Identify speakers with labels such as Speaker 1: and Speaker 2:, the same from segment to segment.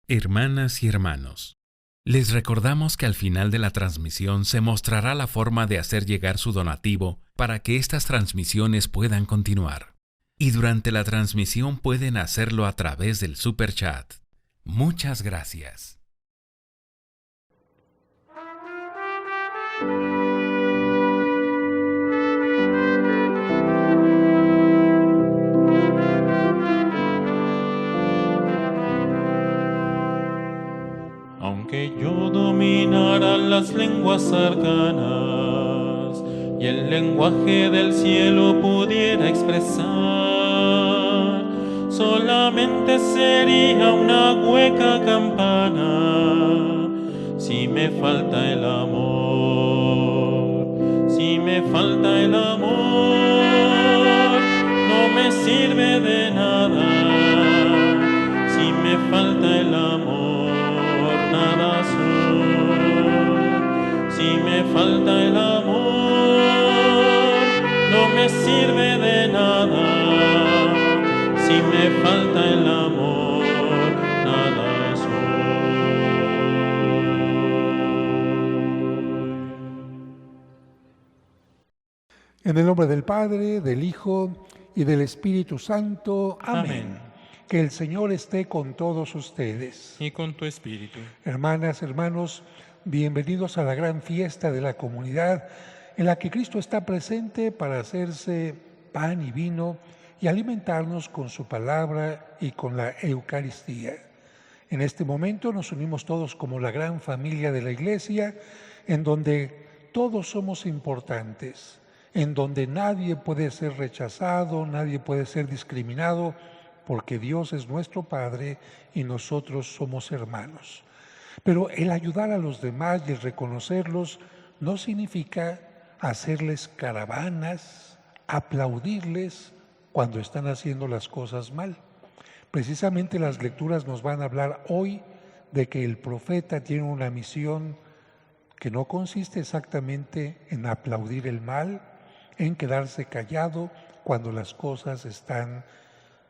Speaker 1: Hermanas y hermanos, les recordamos que al final de la transmisión se mostrará la forma de hacer llegar su donativo para que estas transmisiones puedan continuar. Y durante la transmisión pueden hacerlo a través del Super Chat. Muchas gracias.
Speaker 2: Aunque yo dominara las lenguas arcanas y el lenguaje del cielo pudiera expresar, solamente sería una hueca campana si me falta el amor. Si me falta el amor, no me sirve de nada. Si me falta el amor, nada soy. Si me falta el amor, no me sirve de nada. Si me falta el amor, nada soy.
Speaker 3: En el nombre del Padre, del Hijo y del Espíritu Santo. Amén. Que el Señor esté con todos ustedes.
Speaker 2: Y con tu espíritu.
Speaker 3: Hermanas, hermanos, bienvenidos a la gran fiesta de la comunidad en la que Cristo está presente para hacerse pan y vino y alimentarnos con su palabra y con la Eucaristía. En este momento nos unimos todos como la gran familia de la Iglesia, en donde todos somos importantes, en donde nadie puede ser rechazado, nadie puede ser discriminado, porque Dios es nuestro Padre y nosotros somos hermanos. Pero el ayudar a los demás y el reconocerlos no significa hacerles caravanas, aplaudirles cuando están haciendo las cosas mal. Precisamente las lecturas nos van a hablar hoy de que el profeta tiene una misión que no consiste exactamente en aplaudir el mal, en quedarse callado cuando las cosas están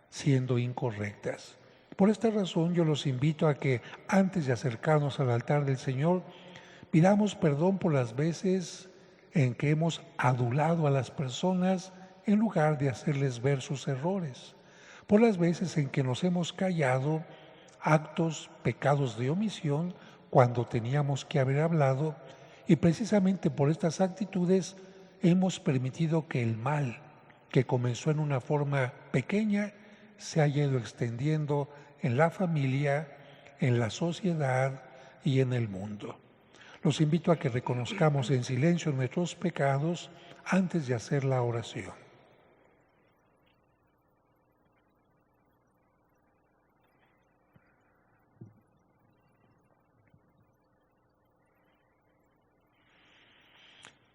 Speaker 3: siendo incorrectas. Por esta razón yo los invito a que antes de acercarnos al altar del Señor, pidamos perdón por las veces en que hemos adulado a las personas en lugar de hacerles ver sus errores, por las veces en que nos hemos callado actos, pecados de omisión cuando teníamos que haber hablado, y precisamente por estas actitudes hemos permitido que el mal, que comenzó en una forma pequeña, se haya ido extendiendo en la familia, en la sociedad y en el mundo. Los invito a que reconozcamos en silencio nuestros pecados antes de hacer la oración.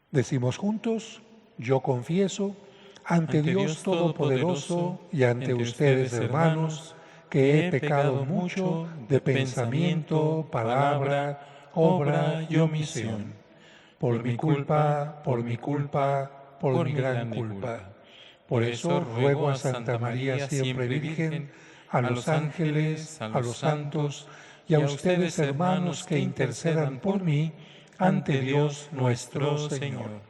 Speaker 3: Decimos juntos: yo confieso ante Dios Todopoderoso y ante ustedes, hermanos, que he pecado mucho de pensamiento, palabra, obra y omisión. Por mi culpa, por mi gran culpa. Por eso ruego a Santa María siempre Virgen, a los ángeles, a los santos y a ustedes, hermanos, que intercedan por mí ante Dios nuestro Señor.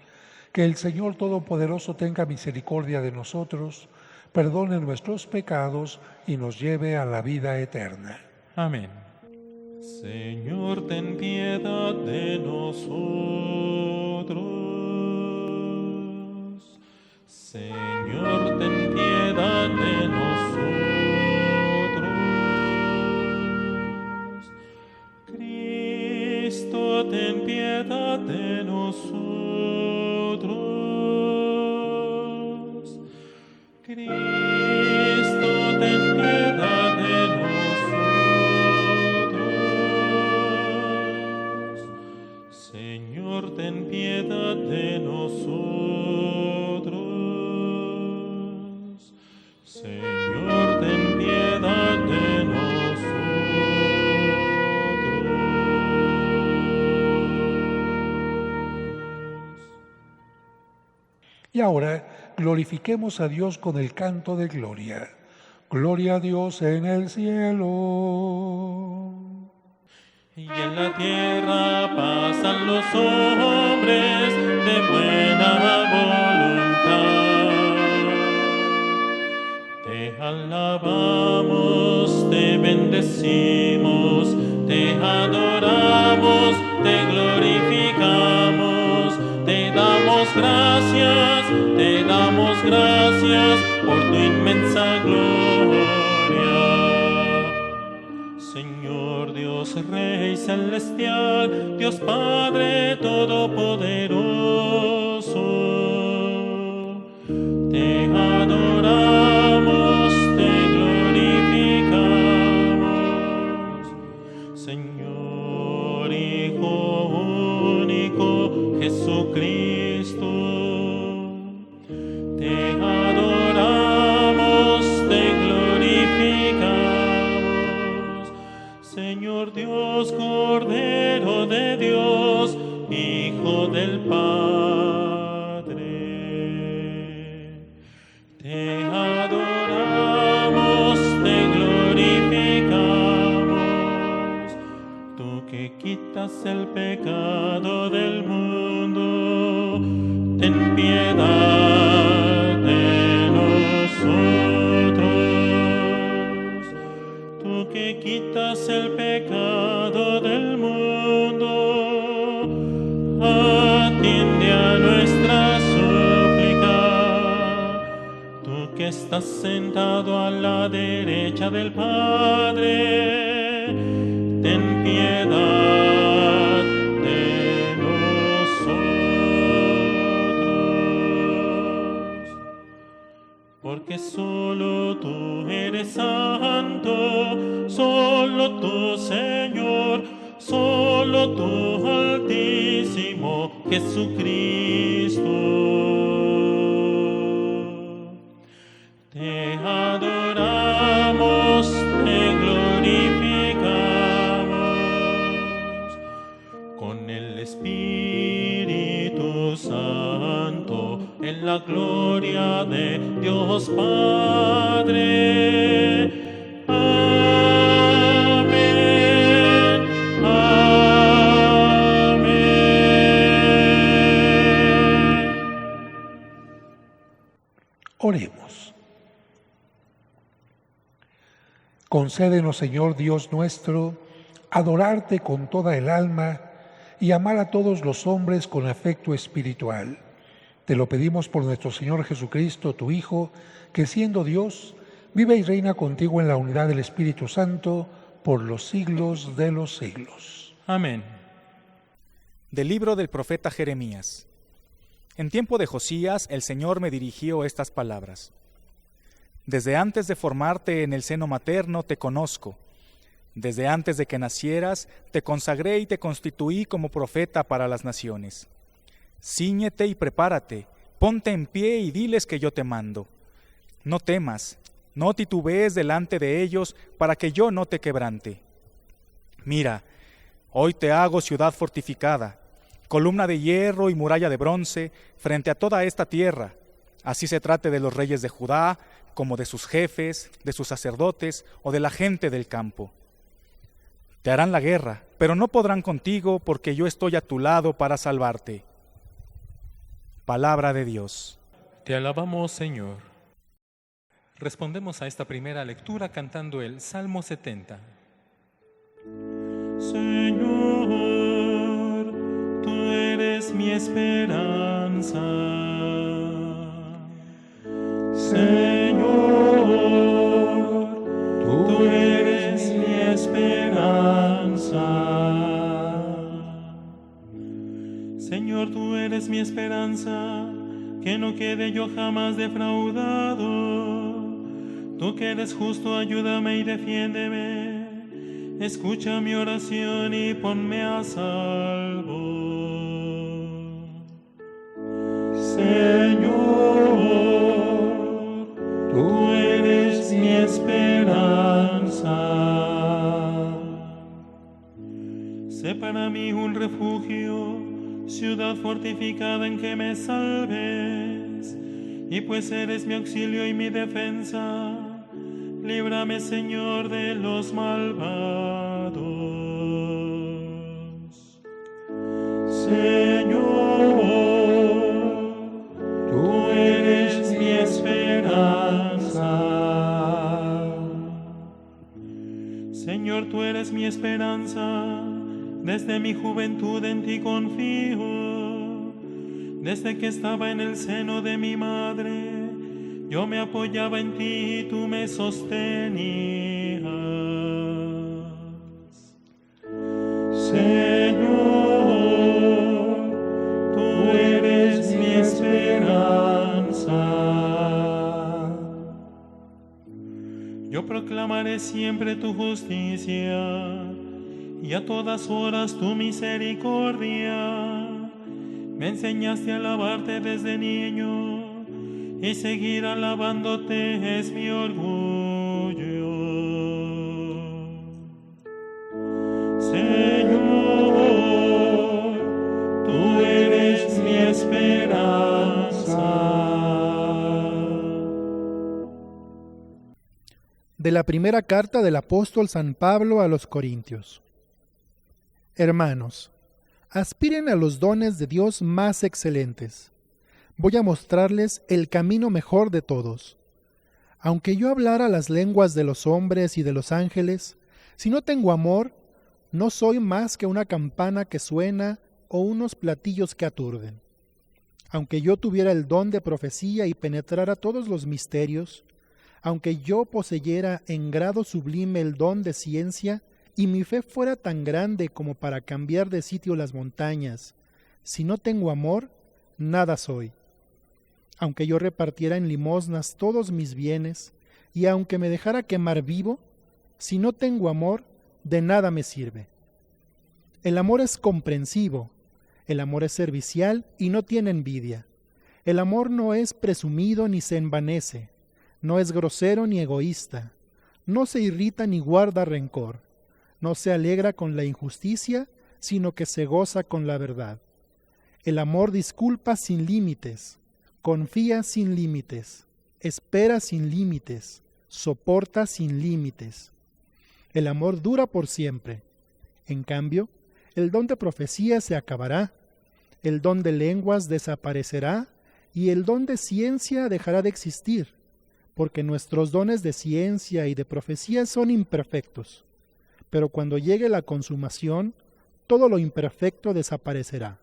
Speaker 3: Que el Señor Todopoderoso tenga misericordia de nosotros, perdone nuestros pecados y nos lleve a la vida eterna.
Speaker 2: Amén. Señor, ten piedad de nosotros. Señor, ten piedad de nosotros. Cristo, ten piedad de nosotros. Cristo, ten piedad de nosotros. Señor, ten piedad de nosotros. Señor, ten piedad de nosotros.
Speaker 3: Y ahora glorifiquemos a Dios con el canto de gloria. Gloria a Dios en el cielo.
Speaker 2: Y en la tierra pasan los hombres de buena voluntad. Te alabamos, te bendecimos, te adoramos, te glorificamos, te damos gracias por tu inmensa gloria. Señor Dios Rey celestial, Dios Padre todopoderoso, te adoramos, te glorificamos. Señor Hijo único Jesucristo, te adoramos, te glorificamos. Señor Dios, Cordero de Dios, Hijo del Padre, te adoramos, te glorificamos. Tú que quitas el pecado del mundo, ten piedad de nosotros. Tú que quitas el pecado del mundo, atiende a nuestra súplica. Tú que estás sentado a la derecha del Padre, ten piedad de nosotros. Porque solo tú eres santo, solo tú, Señor, solo tú, Altísimo Jesucristo. Te adoramos, te glorificamos con el Espíritu Santo en la gloria de Dios Padre. Amén. Amén.
Speaker 3: Oremos. Concédenos, Señor Dios nuestro, adorarte con toda el alma y amar a todos los hombres con afecto espiritual. Te lo pedimos por nuestro Señor Jesucristo, tu Hijo, que siendo Dios, vive y reina contigo en la unidad del Espíritu Santo por los siglos de los siglos.
Speaker 2: Amén.
Speaker 4: Del libro del profeta Jeremías. En tiempo de Josías, el Señor me dirigió estas palabras. Desde antes de formarte en el seno materno te conozco. Desde antes de que nacieras, te consagré y te constituí como profeta para las naciones. Cíñete y prepárate, ponte en pie y diles que yo te mando. No temas, no titubees delante de ellos, para que yo no te quebrante. Mira, hoy te hago ciudad fortificada, columna de hierro y muralla de bronce, frente a toda esta tierra, así se trate de los reyes de Judá, como de sus jefes, de sus sacerdotes o de la gente del campo. Te harán la guerra, pero no podrán contigo, porque yo estoy a tu lado para salvarte. Palabra de Dios.
Speaker 5: Te alabamos, Señor. Respondemos a esta primera lectura cantando el Salmo 70.
Speaker 2: Señor, tú eres mi esperanza. Señor, tú eres mi esperanza. Señor, tú eres mi esperanza, que no quede yo jamás defraudado. Tú que eres justo, ayúdame y defiéndeme. Escucha mi oración y ponme a salvo. Señor, tú eres mi esperanza. Sé para mí un refugio, ciudad fortificada en que me salves. Y pues eres mi auxilio y mi defensa, líbrame, Señor, de los malvados. tú eres mi esperanza. Señor, tú eres mi esperanza. Desde mi juventud en ti confío. Desde que estaba en el seno de mi madre, yo me apoyaba en ti y tú me sostenías. Señor, tú eres mi esperanza. Yo proclamaré siempre tu justicia y a todas horas tu misericordia. Me enseñaste a alabarte desde niño y seguir alabándote es mi orgullo. Señor, tú eres mi esperanza.
Speaker 6: De la primera carta del apóstol San Pablo a los Corintios. Hermanos, aspiren a los dones de Dios más excelentes. Voy a mostrarles el camino mejor de todos. Aunque yo hablara las lenguas de los hombres y de los ángeles, si no tengo amor, no soy más que una campana que suena o unos platillos que aturden. Aunque yo tuviera el don de profecía y penetrara todos los misterios, aunque yo poseyera en grado sublime el don de ciencia, y mi fe fuera tan grande como para cambiar de sitio las montañas, si no tengo amor, nada soy. Aunque yo repartiera en limosnas todos mis bienes, y aunque me dejara quemar vivo, si no tengo amor, de nada me sirve. El amor es comprensivo, el amor es servicial y no tiene envidia. El amor no es presumido ni se envanece, no es grosero ni egoísta, no se irrita ni guarda rencor. No se alegra con la injusticia, sino que se goza con la verdad. El amor disculpa sin límites, confía sin límites, espera sin límites, soporta sin límites. El amor dura por siempre. En cambio, el don de profecía se acabará, el don de lenguas desaparecerá y el don de ciencia dejará de existir, porque nuestros dones de ciencia y de profecía son imperfectos. Pero cuando llegue la consumación, todo lo imperfecto desaparecerá.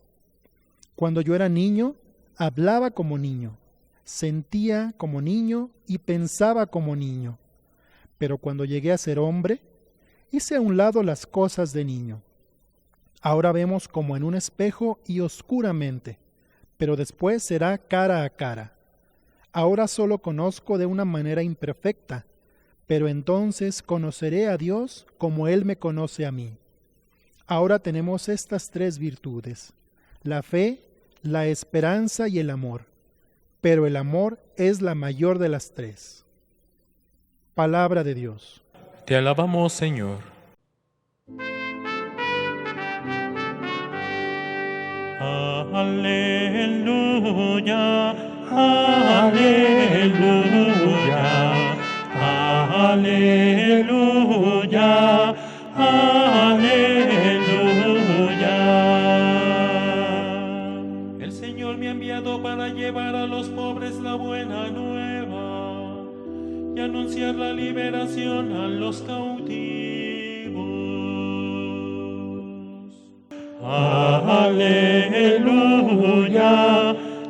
Speaker 6: Cuando yo era niño, hablaba como niño, sentía como niño y pensaba como niño. Pero cuando llegué a ser hombre, hice a un lado las cosas de niño. Ahora vemos como en un espejo y oscuramente, pero después será cara a cara. Ahora solo conozco de una manera imperfecta, pero entonces conoceré a Dios como Él me conoce a mí. Ahora tenemos estas tres virtudes: la fe, la esperanza y el amor. Pero el amor es la mayor de las tres. Palabra de Dios.
Speaker 5: Te alabamos, Señor.
Speaker 2: Aleluya, aleluya. Aleluya, aleluya. El Señor me ha enviado para llevar a los pobres la buena nueva y anunciar la liberación a los cautivos. Aleluya,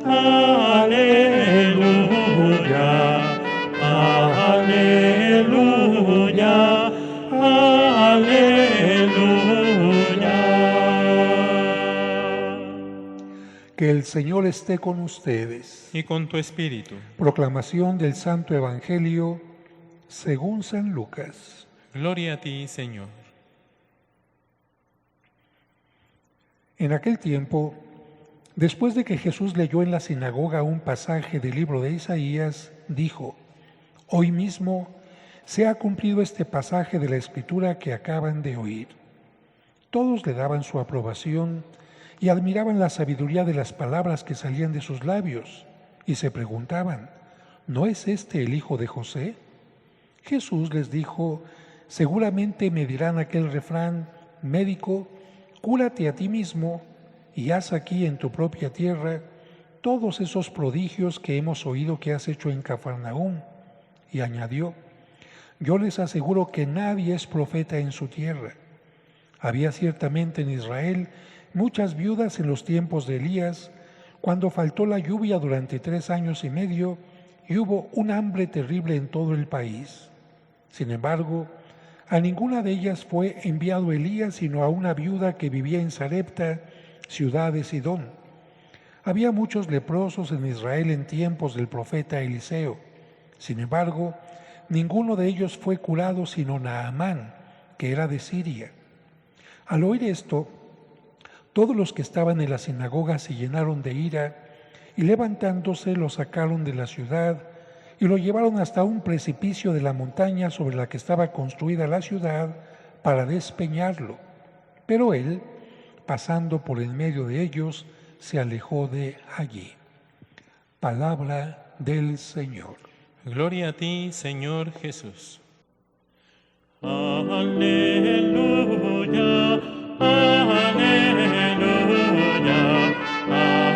Speaker 2: aleluya. Aleluya, aleluya.
Speaker 3: Que el Señor esté con ustedes.
Speaker 5: Y con tu espíritu.
Speaker 3: Proclamación del Santo Evangelio según San Lucas.
Speaker 5: Gloria a ti, Señor.
Speaker 3: En aquel tiempo, después de que Jesús leyó en la sinagoga un pasaje del libro de Isaías, dijo: Hoy mismo se ha cumplido este pasaje de la Escritura que acaban de oír. Todos le daban su aprobación y admiraban la sabiduría de las palabras que salían de sus labios y se preguntaban: ¿no es este el hijo de José? Jesús les dijo: seguramente me dirán aquel refrán: médico, cúrate a ti mismo y haz aquí en tu propia tierra todos esos prodigios que hemos oído que has hecho en Cafarnaúm. Y añadió: yo les aseguro que nadie es profeta en su tierra. Había ciertamente en Israel muchas viudas en los tiempos de Elías, cuando faltó la lluvia durante 3 años y medio y hubo un hambre terrible en todo el país. Sin embargo, a ninguna de ellas fue enviado Elías, sino a una viuda que vivía en Sarepta, ciudad de Sidón. Había muchos leprosos en Israel en tiempos del profeta Eliseo. Sin embargo, ninguno de ellos fue curado sino Naamán, que era de Siria. Al oír esto, todos los que estaban en la sinagoga se llenaron de ira y levantándose lo sacaron de la ciudad y lo llevaron hasta un precipicio de la montaña sobre la que estaba construida la ciudad para despeñarlo. Pero él, pasando por en medio de ellos, se alejó de allí. Palabra del Señor.
Speaker 5: Gloria a ti, Señor Jesús. Aleluya, aleluya,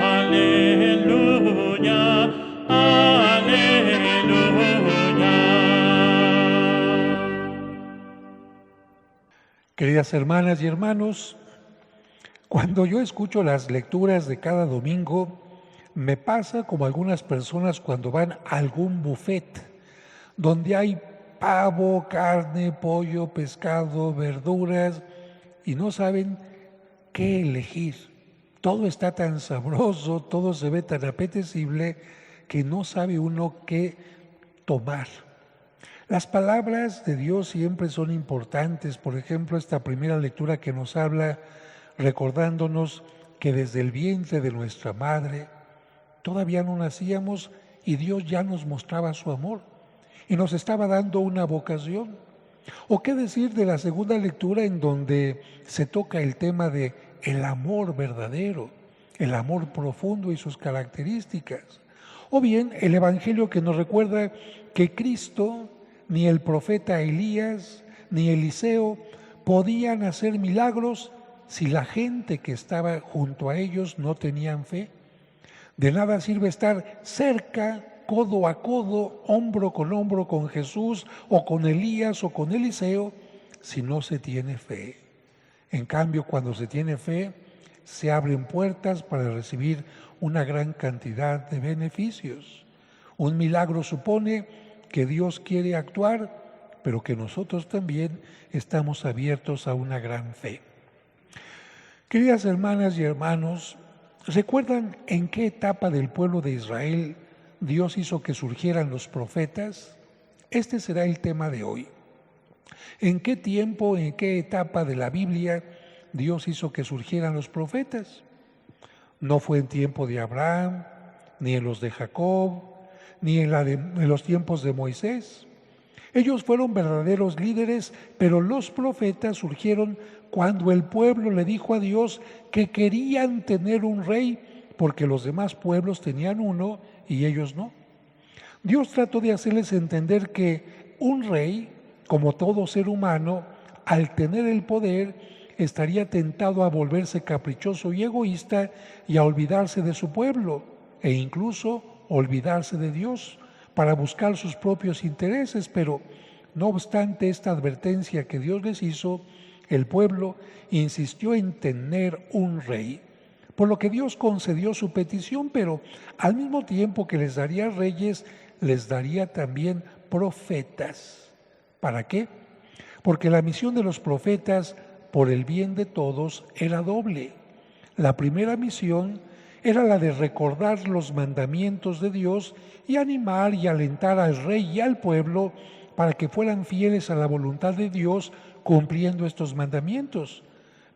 Speaker 5: aleluya, aleluya.
Speaker 3: Queridas hermanas y hermanos, cuando yo escucho las lecturas de cada domingo, me pasa como algunas personas cuando van a algún buffet, donde hay pavo, carne, pollo, pescado, verduras, y no saben qué elegir. Todo está tan sabroso, todo se ve tan apetecible, que no sabe uno qué tomar. Las palabras de Dios siempre son importantes. Por ejemplo, esta primera lectura que nos habla recordándonos que desde el vientre de nuestra madre todavía no nacíamos y Dios ya nos mostraba su amor y nos estaba dando una vocación. ¿O qué decir de la segunda lectura en donde se toca el tema de el amor verdadero, el amor profundo y sus características? O bien el Evangelio que nos recuerda que Cristo, ni el profeta Elías, ni Eliseo podían hacer milagros si la gente que estaba junto a ellos no tenían fe. De nada sirve estar cerca, codo a codo, hombro con Jesús o con Elías o con Eliseo, si no se tiene fe. En cambio, cuando se tiene fe, se abren puertas para recibir una gran cantidad de beneficios. Un milagro supone que Dios quiere actuar, pero que nosotros también estamos abiertos a una gran fe. Queridas hermanas y hermanos, ¿recuerdan en qué etapa del pueblo de Israel Dios hizo que surgieran los profetas? Este será el tema de hoy. ¿En qué tiempo, en qué etapa de la Biblia Dios hizo que surgieran los profetas? No fue en tiempo de Abraham, ni en los de Jacob, ni en los tiempos de Moisés. Ellos fueron verdaderos líderes, pero los profetas surgieron cuando el pueblo le dijo a Dios que querían tener un rey, porque los demás pueblos tenían uno y ellos no. Dios trató de hacerles entender que un rey, como todo ser humano, al tener el poder, estaría tentado a volverse caprichoso y egoísta y a olvidarse de su pueblo e incluso olvidarse de Dios para buscar sus propios intereses. Pero no obstante esta advertencia que Dios les hizo, el pueblo insistió en tener un rey, por lo que Dios concedió su petición, pero al mismo tiempo que les daría reyes, les daría también profetas. ¿Para qué? Porque la misión de los profetas, por el bien de todos, era doble. La primera misión era la de recordar los mandamientos de Dios y animar y alentar al rey y al pueblo para que fueran fieles a la voluntad de Dios cumpliendo estos mandamientos.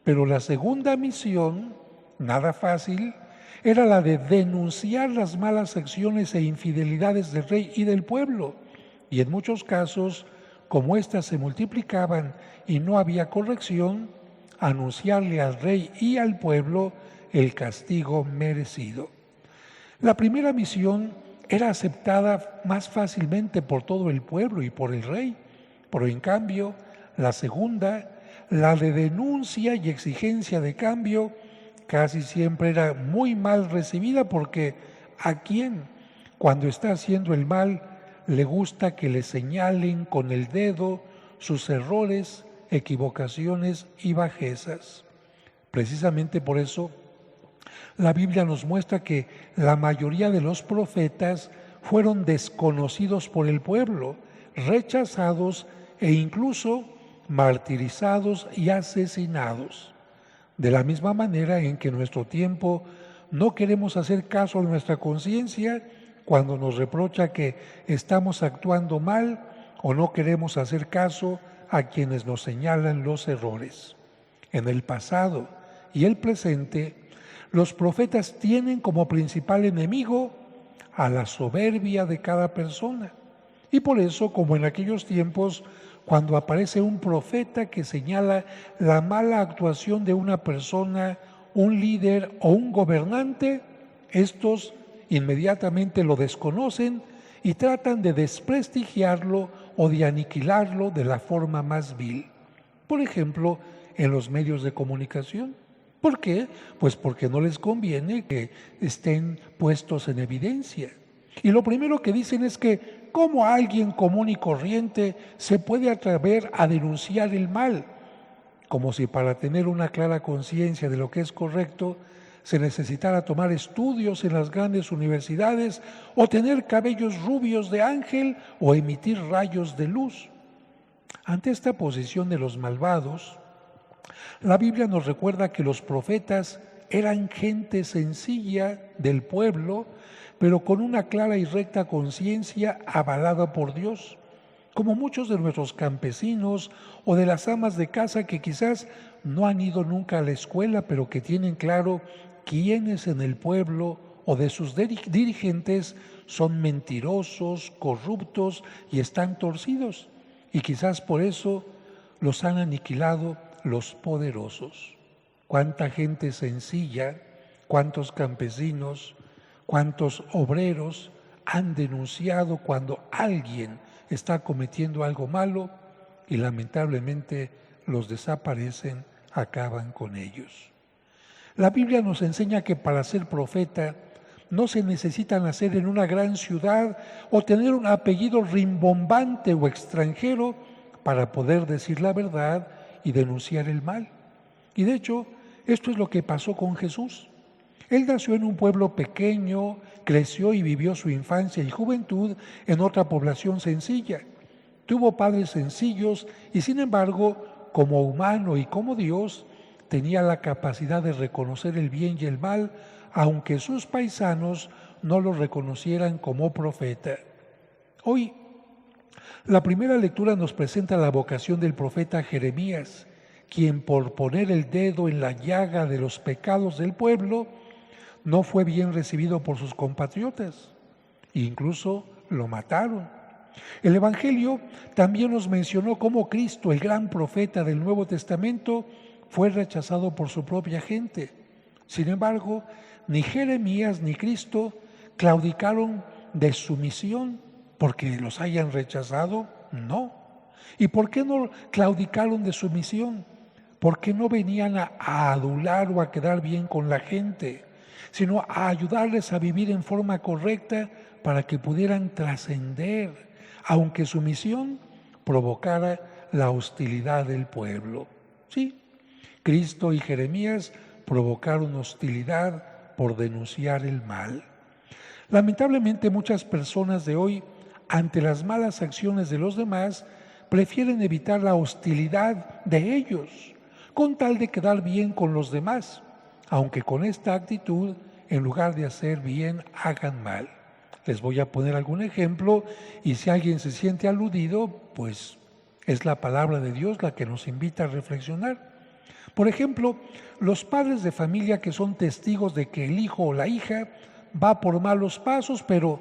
Speaker 3: Pero la segunda misión, nada fácil, era la de denunciar las malas acciones e infidelidades del rey y del pueblo. Y en muchos casos, como éstas se multiplicaban y no había corrección, anunciarle al rey y al pueblo el castigo merecido. La primera misión era aceptada más fácilmente por todo el pueblo y por el rey, pero en cambio, la segunda, la de denuncia y exigencia de cambio, casi siempre era muy mal recibida porque ¿a quién, cuando está haciendo el mal, le gusta que le señalen con el dedo sus errores, equivocaciones y bajezas? Precisamente por eso la Biblia nos muestra que la mayoría de los profetas fueron desconocidos por el pueblo, rechazados e incluso martirizados y asesinados. De la misma manera en que en nuestro tiempo no queremos hacer caso a nuestra conciencia cuando nos reprocha que estamos actuando mal, o no queremos hacer caso a quienes nos señalan los errores. En el pasado y el presente, los profetas tienen como principal enemigo a la soberbia de cada persona. Y por eso, como en aquellos tiempos, cuando aparece un profeta que señala la mala actuación de una persona, un líder o un gobernante, estos inmediatamente lo desconocen y tratan de desprestigiarlo o de aniquilarlo de la forma más vil. Por ejemplo, en los medios de comunicación. ¿Por qué? Pues porque no les conviene que estén puestos en evidencia. Y lo primero que dicen es que ¿cómo alguien común y corriente se puede atrever a denunciar el mal? Como si para tener una clara conciencia de lo que es correcto se necesitara tomar estudios en las grandes universidades o tener cabellos rubios de ángel o emitir rayos de luz. Ante esta posición de los malvados, la Biblia nos recuerda que los profetas eran gente sencilla del pueblo, pero con una clara y recta conciencia avalada por Dios, como muchos de nuestros campesinos o de las amas de casa que quizás no han ido nunca a la escuela, pero que tienen claro quiénes en el pueblo o de sus dirigentes son mentirosos, corruptos y están torcidos. Y quizás por eso los han aniquilado los poderosos. Cuánta gente sencilla, cuántos campesinos, cuántos obreros han denunciado cuando alguien está cometiendo algo malo y lamentablemente los desaparecen, acaban con ellos. La Biblia nos enseña que para ser profeta no se necesita nacer en una gran ciudad o tener un apellido rimbombante o extranjero para poder decir la verdad y denunciar el mal. Y de hecho, esto es lo que pasó con Jesús. Él nació en un pueblo pequeño, creció y vivió su infancia y juventud en otra población sencilla. Tuvo padres sencillos y sin embargo, como humano y como Dios, tenía la capacidad de reconocer el bien y el mal, aunque sus paisanos no lo reconocieran como profeta. Hoy, la primera lectura nos presenta la vocación del profeta Jeremías, quien por poner el dedo en la llaga de los pecados del pueblo, no fue bien recibido por sus compatriotas, e incluso lo mataron. El Evangelio también nos mencionó cómo Cristo, el gran profeta del Nuevo Testamento, fue rechazado por su propia gente. Sin embargo, ni Jeremías ni Cristo claudicaron de su misión porque los hayan rechazado, no. ¿Y por qué no claudicaron de su misión? Porque no venían a adular o a quedar bien con la gente, sino a ayudarles a vivir en forma correcta para que pudieran trascender, aunque su misión provocara la hostilidad del pueblo. Sí, Cristo y Jeremías provocaron hostilidad por denunciar el mal. Lamentablemente muchas personas de hoy, ante las malas acciones de los demás, prefieren evitar la hostilidad de ellos, con tal de quedar bien con los demás, aunque con esta actitud, en lugar de hacer bien, hagan mal. Les voy a poner algún ejemplo y si alguien se siente aludido, pues es la palabra de Dios la que nos invita a reflexionar. Por ejemplo, los padres de familia que son testigos de que el hijo o la hija va por malos pasos, pero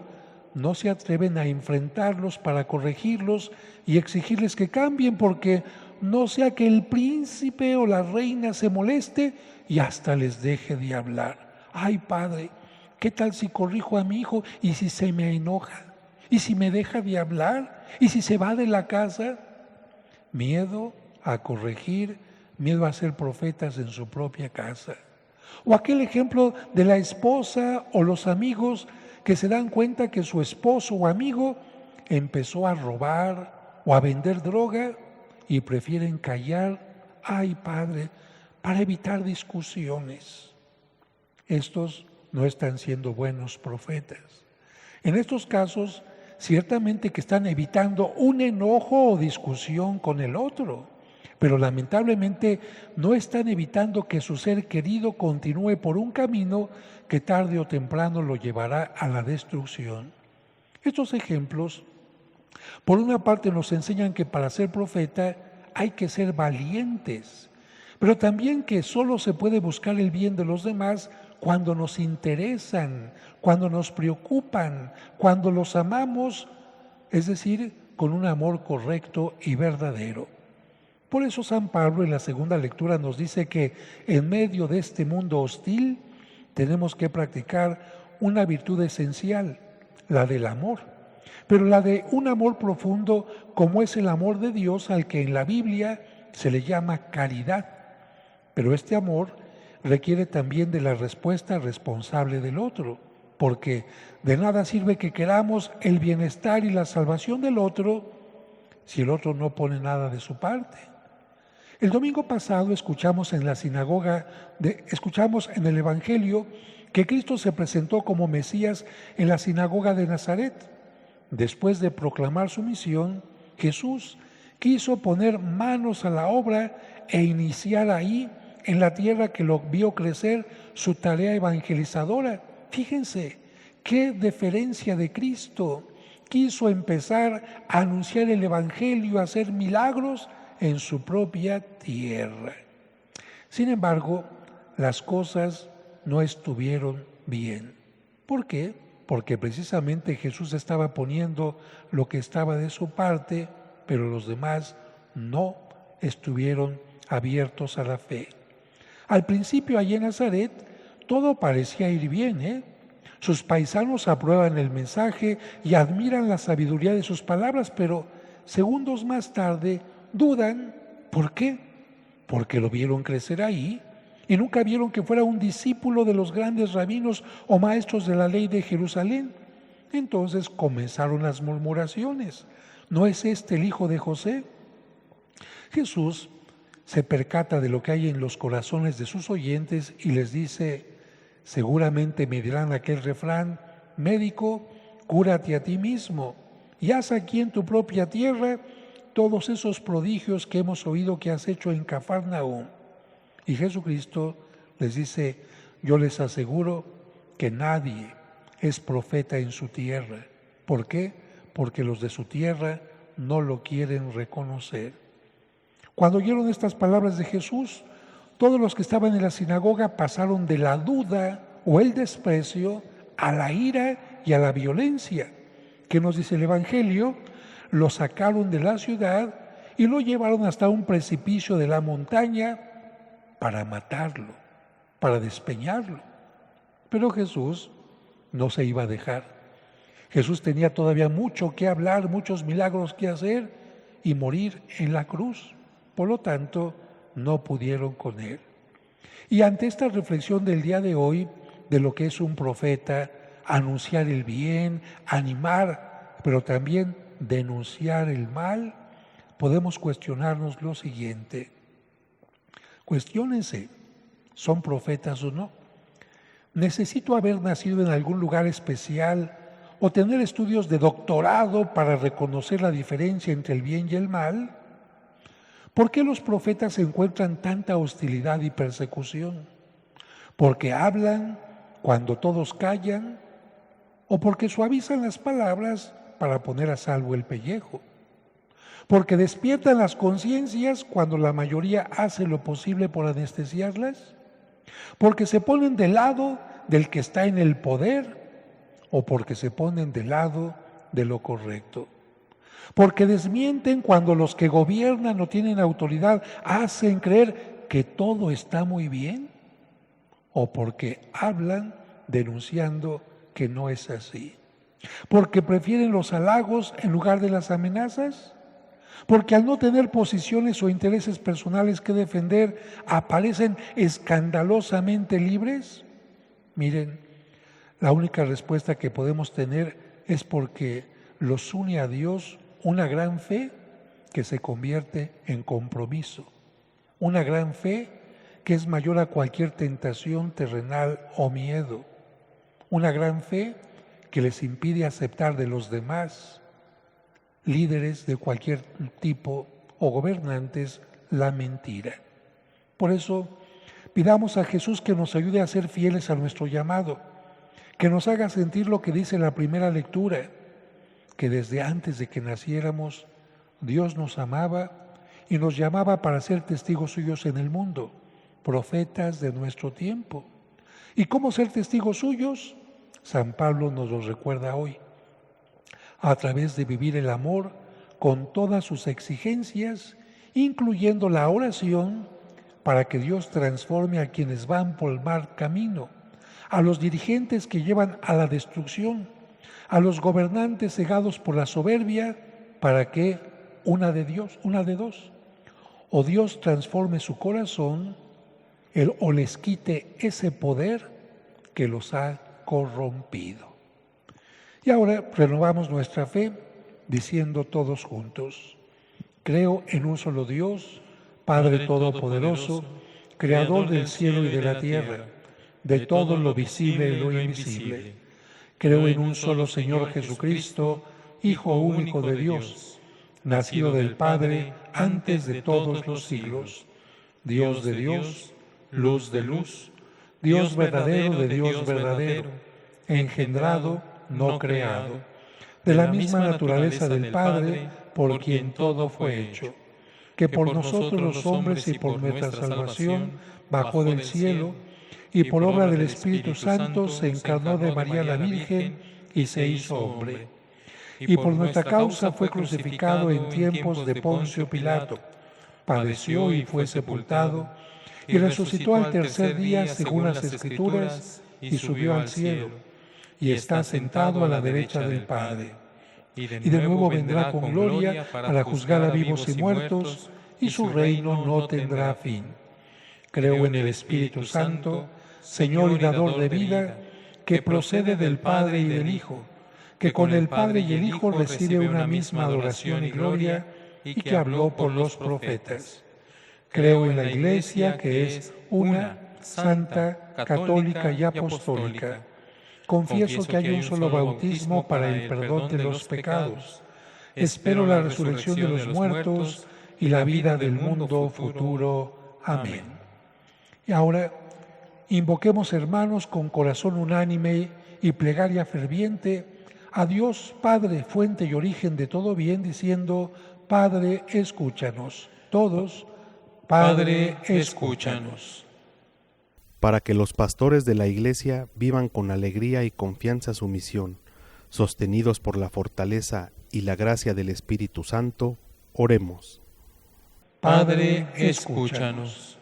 Speaker 3: no se atreven a enfrentarlos para corregirlos y exigirles que cambien porque no sea que el príncipe o la reina se moleste y hasta les deje de hablar. Ay, padre, ¿qué tal si corrijo a mi hijo y si se me enoja? ¿Y si me deja de hablar? ¿Y si se va de la casa? Miedo a corregir, miedo a ser profetas en su propia casa. O aquel ejemplo de la esposa o los amigos que se dan cuenta que su esposo o amigo empezó a robar o a vender droga y prefieren callar, ay padre, para evitar discusiones. Estos no están siendo buenos profetas. En estos casos, ciertamente que están evitando un enojo o discusión con el otro, pero lamentablemente no están evitando que su ser querido continúe por un camino que tarde o temprano lo llevará a la destrucción. Estos ejemplos, por una parte, nos enseñan que para ser profeta hay que ser valientes, pero también que solo se puede buscar el bien de los demás cuando nos interesan, cuando nos preocupan, cuando los amamos, es decir, con un amor correcto y verdadero. Por eso San Pablo en la segunda lectura nos dice que en medio de este mundo hostil tenemos que practicar una virtud esencial, la del amor, pero la de un amor profundo como es el amor de Dios al que en la Biblia se le llama caridad. Pero este amor requiere también de la respuesta responsable del otro, porque de nada sirve que queramos el bienestar y la salvación del otro si el otro no pone nada de su parte. El domingo pasado escuchamos en el Evangelio que Cristo se presentó como Mesías en la sinagoga de Nazaret. Después de proclamar su misión, Jesús quiso poner manos a la obra e iniciar ahí, en la tierra que lo vio crecer, su tarea evangelizadora. Fíjense, qué deferencia de Cristo. Quiso empezar a anunciar el Evangelio, a hacer milagros en su propia tierra. Sin embargo, las cosas no estuvieron bien. ¿Por qué? Porque precisamente Jesús estaba poniendo lo que estaba de su parte, pero los demás no estuvieron abiertos a la fe. Al principio allí en Nazaret todo parecía ir bien, Sus paisanos aprueban el mensaje y admiran la sabiduría de sus palabras, pero segundos más tarde dudan. ¿Por qué? Porque lo vieron crecer ahí y nunca vieron que fuera un discípulo de los grandes rabinos o maestros de la ley de Jerusalén. Entonces comenzaron las murmuraciones. ¿No es este el hijo de José? Jesús se percata de lo que hay en los corazones de sus oyentes y les dice: seguramente me dirán aquel refrán: médico, cúrate a ti mismo y haz aquí en tu propia tierra todos esos prodigios que hemos oído que has hecho en Cafarnaúm. Y Jesucristo les dice: yo les aseguro que nadie es profeta en su tierra. ¿Por qué? Porque los de su tierra no lo quieren reconocer. Cuando oyeron estas palabras de Jesús, todos los que estaban en la sinagoga pasaron de la duda o el desprecio a la ira y a la violencia. ¿Qué nos dice el Evangelio? Lo sacaron de la ciudad y lo llevaron hasta un precipicio de la montaña para matarlo, para despeñarlo. Pero Jesús no se iba a dejar. Jesús tenía todavía mucho que hablar, muchos milagros que hacer y morir en la cruz. Por lo tanto, no pudieron con él. Y ante esta reflexión del día de hoy, de lo que es un profeta, anunciar el bien, animar, pero también denunciar el mal, podemos cuestionarnos lo siguiente. Cuestiónense, ¿son profetas o no? ¿Necesito haber nacido en algún lugar especial o tener estudios de doctorado para reconocer la diferencia entre el bien y el mal? ¿Por qué los profetas encuentran tanta hostilidad y persecución? ¿Porque hablan cuando todos callan? ¿O porque suavizan las palabras para poner a salvo el pellejo? ¿Porque despiertan las conciencias cuando la mayoría hace lo posible por anestesiarlas? ¿Porque se ponen del lado del que está en el poder? ¿O porque se ponen del lado de lo correcto? Porque desmienten cuando los que gobiernan o tienen autoridad hacen creer que todo está muy bien, o porque hablan denunciando que no es así, porque prefieren los halagos en lugar de las amenazas, porque al no tener posiciones o intereses personales que defender, aparecen escandalosamente libres? Miren, la única respuesta que podemos tener es porque los une a Dios una gran fe que se convierte en compromiso, una gran fe que es mayor a cualquier tentación terrenal o miedo, una gran fe que les impide aceptar de los demás, líderes de cualquier tipo o gobernantes, la mentira. Por eso, pidamos a Jesús que nos ayude a ser fieles a nuestro llamado, que nos haga sentir lo que dice la primera lectura, que desde antes de que naciéramos, Dios nos amaba y nos llamaba para ser testigos suyos en el mundo, profetas de nuestro tiempo. ¿Y cómo ser testigos suyos? San Pablo nos lo recuerda hoy, a través de vivir el amor con todas sus exigencias, incluyendo la oración, para que Dios transforme a quienes van por el mal camino, a los dirigentes que llevan a la destrucción, a los gobernantes cegados por la soberbia, para que una de dos, o Dios transforme su corazón, o les quite ese poder que los ha corrompido. Y ahora renovamos nuestra fe diciendo todos juntos: creo en un solo Dios, Padre Todopoderoso, Creador del cielo y de la tierra, de todo lo visible y lo invisible. Creo en un solo Señor Jesucristo, Hijo único de Dios, nacido del Padre antes de todos los siglos, Dios de Dios, luz de luz, Dios verdadero de Dios verdadero, engendrado, no creado, de la misma naturaleza del Padre, por quien todo fue hecho, que por nosotros los hombres y por nuestra salvación bajó del cielo, y por obra del Espíritu Santo se encarnó de María la Virgen y se hizo hombre. Y por nuestra causa fue crucificado en tiempos de Poncio Pilato, padeció y fue sepultado, y resucitó al tercer día según las Escrituras, y subió al cielo, y está sentado a la derecha del Padre. Y de nuevo vendrá con gloria para juzgar a vivos y muertos, y su reino no tendrá fin. Creo en el Espíritu Santo, Señor y dador de vida, que procede del Padre y del Hijo, que con el Padre y el Hijo recibe una misma adoración y gloria, y que habló por los profetas. Creo en la Iglesia, que es una, santa, católica y apostólica. Confieso que hay un solo bautismo para el perdón de los pecados. Espero la resurrección de los muertos y la vida del mundo futuro. Amén. Y ahora, invoquemos, hermanos, con corazón unánime y plegaria ferviente a Dios Padre, fuente y origen de todo bien, diciendo: Padre, escúchanos. Todos: Padre, escúchanos.
Speaker 7: Para que los pastores de la Iglesia vivan con alegría y confianza su misión, sostenidos por la fortaleza y la gracia del Espíritu Santo, oremos.
Speaker 2: Padre, escúchanos.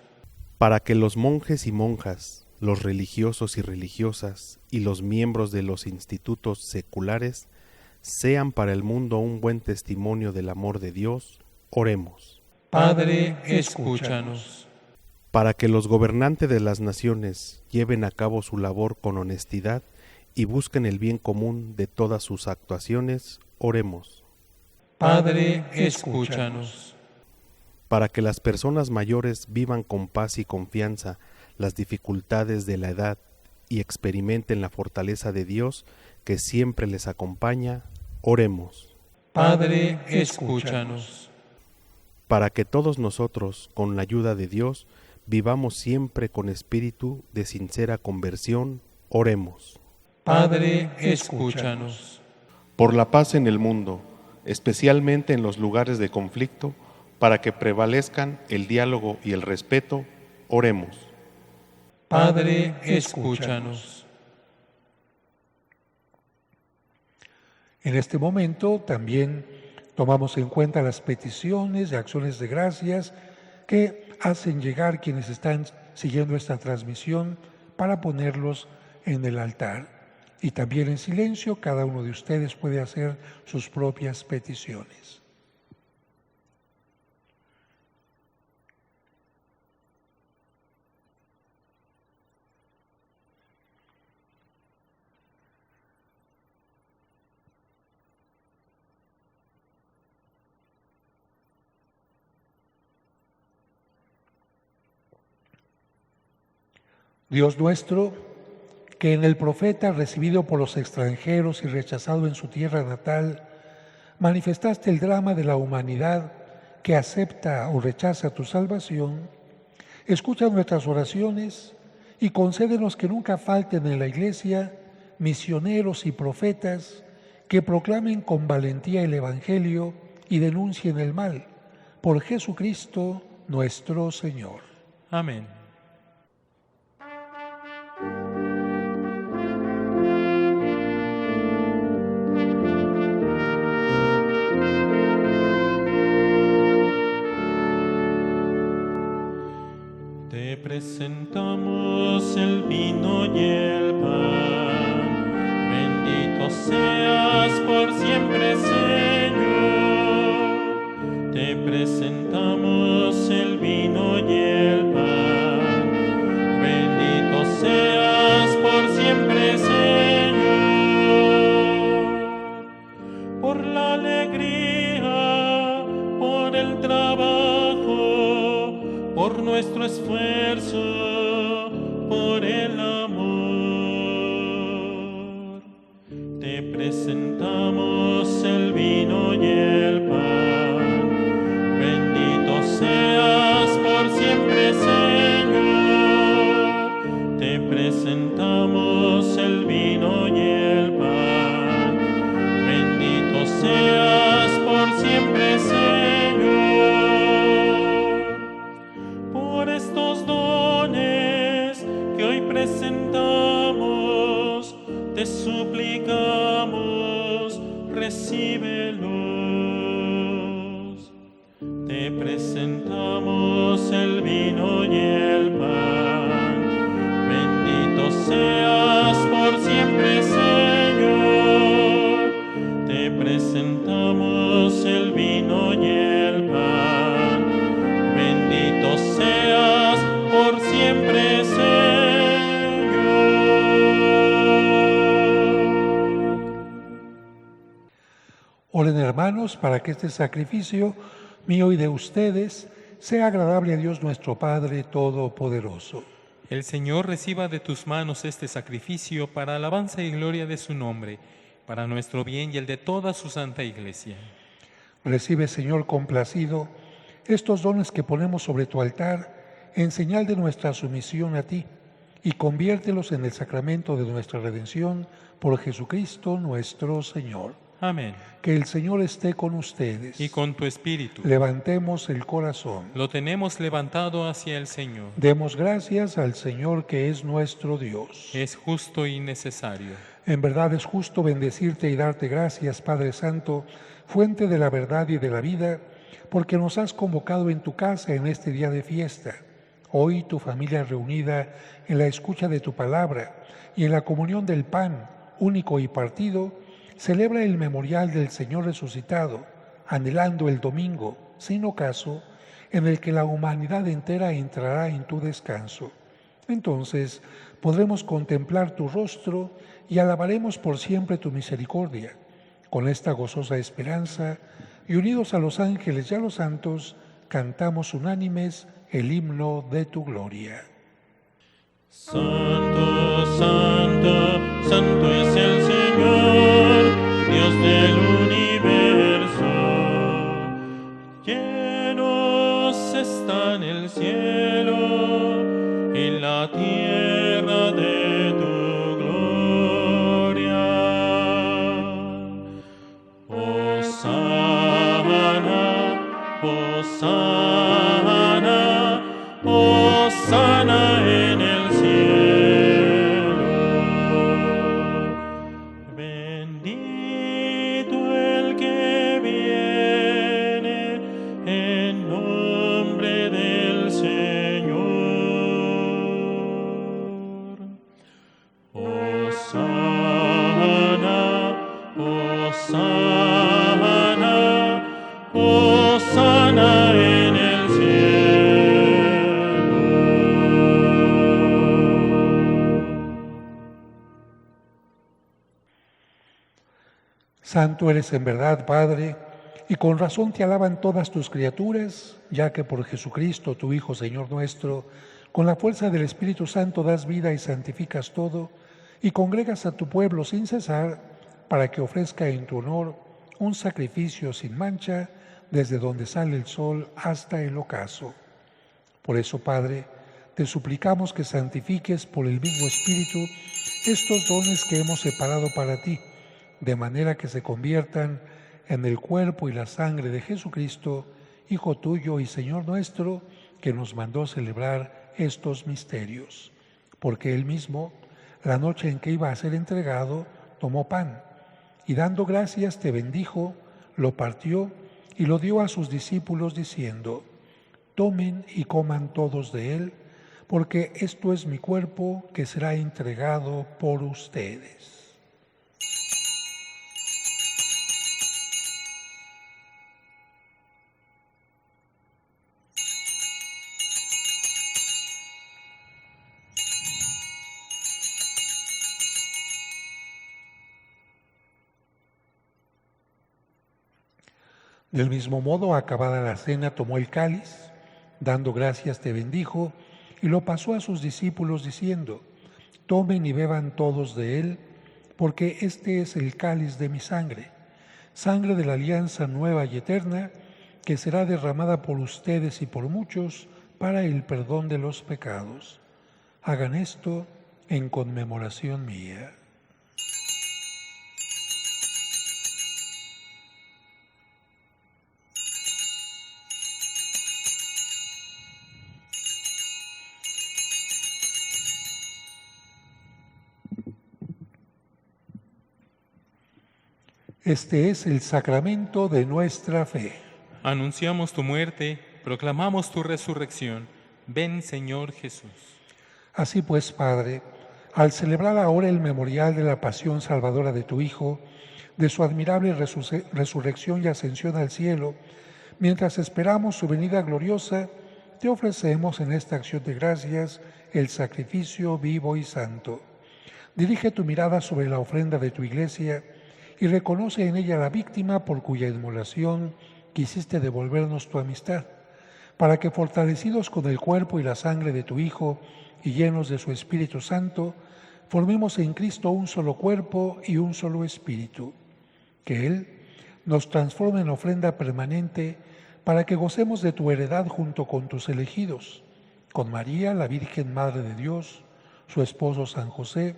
Speaker 7: Para que los monjes y monjas, los religiosos y religiosas y los miembros de los institutos seculares sean para el mundo un buen testimonio del amor de Dios, oremos.
Speaker 2: Padre, escúchanos.
Speaker 7: Para que los gobernantes de las naciones lleven a cabo su labor con honestidad y busquen el bien común de todas sus actuaciones, oremos.
Speaker 2: Padre, escúchanos.
Speaker 7: Para que las personas mayores vivan con paz y confianza las dificultades de la edad y experimenten la fortaleza de Dios que siempre les acompaña, oremos.
Speaker 2: Padre, escúchanos.
Speaker 7: Para que todos nosotros, con la ayuda de Dios, vivamos siempre con espíritu de sincera conversión, oremos.
Speaker 2: Padre, escúchanos.
Speaker 7: Por la paz en el mundo, especialmente en los lugares de conflicto, para que prevalezcan el diálogo y el respeto, oremos.
Speaker 2: Padre, escúchanos.
Speaker 3: En este momento también tomamos en cuenta las peticiones y acciones de gracias que hacen llegar quienes están siguiendo esta transmisión para ponerlos en el altar. Y también en silencio cada uno de ustedes puede hacer sus propias peticiones. Dios nuestro, que en el profeta recibido por los extranjeros y rechazado en su tierra natal, manifestaste el drama de la humanidad que acepta o rechaza tu salvación, escucha nuestras oraciones y concédenos que nunca falten en la Iglesia misioneros y profetas que proclamen con valentía el Evangelio y denuncien el mal. Por Jesucristo nuestro Señor.
Speaker 5: Amén. Te presentamos el vino y el pan. Bendito seas por siempre, Señor. Te presentamos el vino y el pan. Bendito seas por siempre, Señor. Por la alegría, por el trabajo, por nuestro esfuerzo, por el amor. Te presentamos el vino y el pan. Bendito seas por siempre, Señor. Te presentamos el vino y el pan. Bendito seas por siempre, Señor. Por estos dones que hoy presentamos, te suplicamos, recíbelos. Te presentamos el vino y el pan. Bendito seas por siempre, Señor. Te presentamos el vino y el pan. Bendito seas por siempre, Señor.
Speaker 3: Oren, hermanos, para que este sacrificio mío y de ustedes sea agradable a Dios nuestro Padre Todopoderoso.
Speaker 5: El Señor reciba de tus manos este sacrificio para alabanza y gloria de su nombre, para nuestro bien y el de toda su santa Iglesia.
Speaker 3: Recibe, Señor, complacido estos dones que ponemos sobre tu altar en señal de nuestra sumisión a ti, y conviértelos en el sacramento de nuestra redención por Jesucristo nuestro Señor.
Speaker 5: Amén.
Speaker 3: Que el Señor esté con ustedes.
Speaker 5: Y con tu espíritu.
Speaker 3: Levantemos el corazón.
Speaker 5: Lo tenemos levantado hacia el Señor.
Speaker 3: Demos gracias al Señor, que es nuestro Dios.
Speaker 5: Es justo y necesario.
Speaker 3: En verdad es justo bendecirte y darte gracias, Padre Santo, fuente de la verdad y de la vida, porque nos has convocado en tu casa en este día de fiesta. Hoy tu familia reunida en la escucha de tu palabra y en la comunión del pan único y partido, celebra el memorial del Señor resucitado, anhelando el domingo, sin ocaso, en el que la humanidad entera entrará en tu descanso. Entonces podremos contemplar tu rostro y alabaremos por siempre tu misericordia. Con esta gozosa esperanza, y unidos a los ángeles y a los santos, cantamos unánimes el himno de tu gloria.
Speaker 2: Santo, santo, santo es el Señor, Dios del universo. Llenos están el cielo y la tierra de tu gloria. Hosana, hosana, hosana en el cielo. Bendito el que viene en nombre del Señor. Hosana, hosana, hosana en el cielo.
Speaker 3: Santo eres en verdad, Padre, y con razón te alaban todas tus criaturas, ya que por Jesucristo, tu Hijo, Señor nuestro, Con la fuerza del Espíritu Santo das vida y santificas todo, y congregas a tu pueblo sin cesar, para que ofrezca en tu honor un sacrificio sin mancha, desde donde sale el sol hasta el ocaso. Por eso, Padre, te suplicamos que santifiques por el mismo Espíritu estos dones que hemos separado para ti, de manera que se conviertan en el cuerpo y la sangre de Jesucristo, Hijo tuyo y Señor nuestro, que nos mandó celebrar estos misterios. Porque Él mismo, la noche en que iba a ser entregado, tomó pan, y dando gracias te bendijo, lo partió y lo dio a sus discípulos diciendo: tomen y coman todos de él, porque esto es mi cuerpo que será entregado por ustedes. Del mismo modo, acabada la cena, tomó el cáliz, dando gracias te bendijo, y lo pasó a sus discípulos diciendo: tomen y beban todos de él, porque este es el cáliz de mi sangre, sangre de la alianza nueva y eterna, que será derramada por ustedes y por muchos para el perdón de los pecados. Hagan esto en conmemoración mía. Este es el sacramento de nuestra fe.
Speaker 5: Anunciamos tu muerte, proclamamos tu resurrección. Ven, Señor Jesús.
Speaker 3: Así pues, Padre, al celebrar ahora el memorial de la pasión salvadora de tu Hijo, de su admirable resurrección y ascensión al cielo, mientras esperamos su venida gloriosa, te ofrecemos en esta acción de gracias el sacrificio vivo y santo. Dirige tu mirada sobre la ofrenda de tu Iglesia y reconoce en ella la víctima por cuya inmolación quisiste devolvernos tu amistad, para que, fortalecidos con el cuerpo y la sangre de tu Hijo y llenos de su Espíritu Santo, formemos en Cristo un solo cuerpo y un solo espíritu. Que Él nos transforme en ofrenda permanente para que gocemos de tu heredad junto con tus elegidos, con María, la Virgen Madre de Dios, su esposo San José,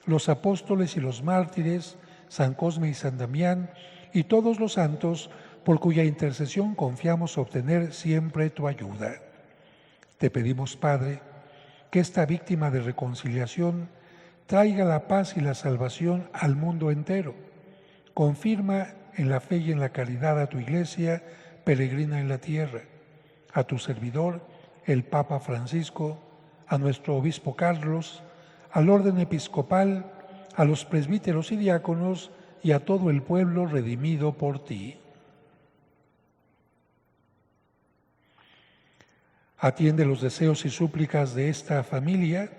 Speaker 3: los apóstoles y los mártires, San Cosme y San Damián, y todos los santos, por cuya intercesión confiamos obtener siempre tu ayuda. Te pedimos, Padre, que esta víctima de reconciliación traiga la paz y la salvación al mundo entero. Confirma en la fe y en la caridad a tu Iglesia, peregrina en la tierra, a tu servidor, el Papa Francisco, a nuestro Obispo Carlos, al orden episcopal, a los presbíteros y diáconos y a todo el pueblo redimido por ti. Atiende los deseos y súplicas de esta familia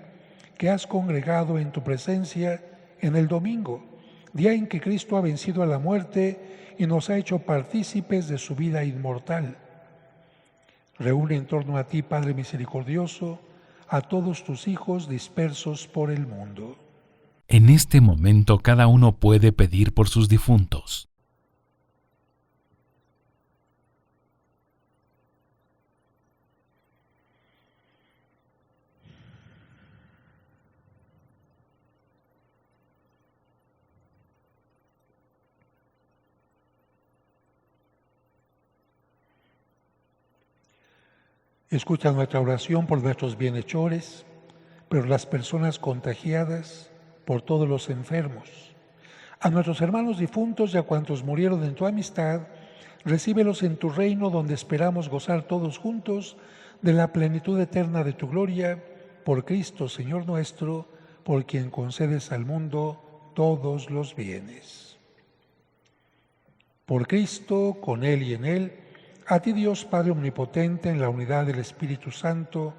Speaker 3: que has congregado en tu presencia en el domingo, día en que Cristo ha vencido a la muerte y nos ha hecho partícipes de su vida inmortal. Reúne en torno a ti, Padre misericordioso, a todos tus hijos dispersos por el mundo.
Speaker 1: En este momento cada uno puede pedir por sus difuntos.
Speaker 3: Escucha nuestra oración por nuestros bienhechores, por las personas contagiadas, por todos los enfermos. A nuestros hermanos difuntos y a cuantos murieron en tu amistad, recíbelos en tu reino, donde esperamos gozar todos juntos de la plenitud eterna de tu gloria, por Cristo, Señor nuestro, por quien concedes al mundo todos los bienes. Por Cristo, con Él y en Él, a ti, Dios Padre Omnipotente, en la unidad del Espíritu Santo,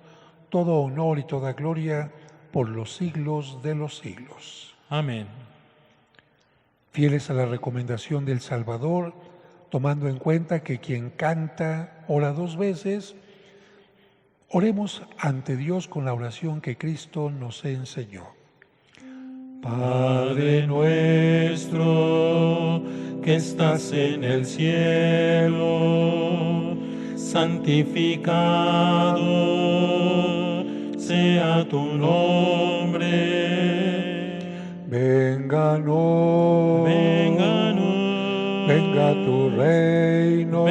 Speaker 3: todo honor y toda gloria por los siglos de los siglos.
Speaker 5: Amén.
Speaker 3: Fieles a la recomendación del Salvador, tomando en cuenta que quien canta ora dos veces, Oremos ante Dios con la oración que Cristo nos enseñó.
Speaker 2: Padre nuestro que estás en el cielo, santificado sea tu nombre.
Speaker 3: Venga tu reino,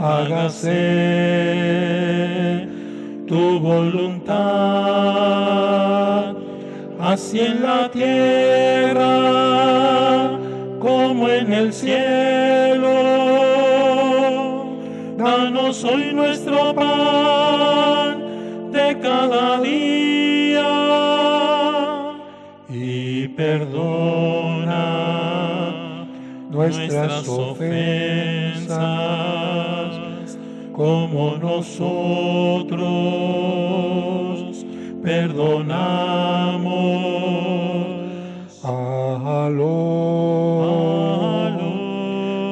Speaker 3: hágase tu voluntad, así en la tierra como en el cielo. Danos hoy nuestro pan de cada día y perdona nuestras ofensas como nosotros perdonamos a los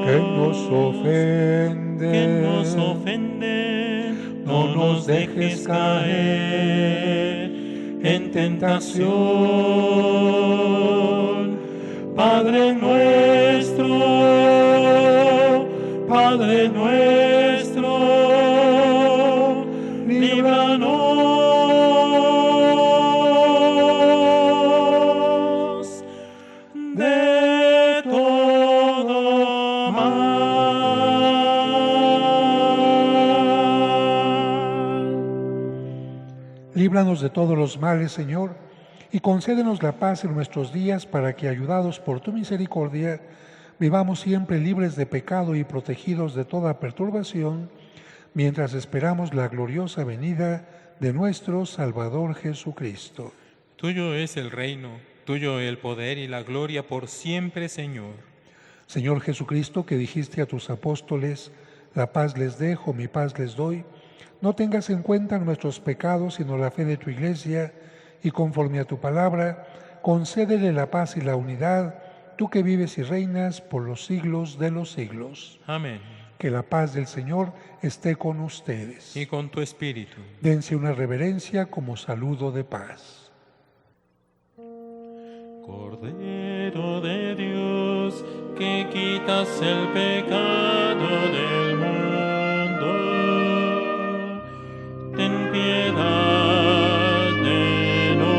Speaker 3: que nos ofenden. No nos dejes caer en tentación. Padre nuestro, líbranos de todo mal. Líbranos de todos los males, Señor, y concédenos la paz en nuestros días para que, ayudados por tu misericordia, vivamos siempre libres de pecado y protegidos de toda perturbación, mientras esperamos la gloriosa venida de nuestro Salvador Jesucristo.
Speaker 5: Tuyo es el reino, tuyo el poder y la gloria por siempre, Señor.
Speaker 3: Señor Jesucristo, que dijiste a tus apóstoles, la paz les dejo, mi paz les doy, no tengas en cuenta nuestros pecados, sino la fe de tu Iglesia, y conforme a tu palabra, concédele la paz y la unidad, tú que vives y reinas por los siglos de los siglos.
Speaker 5: Amén.
Speaker 3: Que la paz del Señor esté con ustedes.
Speaker 5: Y con tu espíritu.
Speaker 3: Dense una reverencia como saludo de paz.
Speaker 2: Cordero de Dios, que quitas el pecado del mundo, ten piedad de nosotros.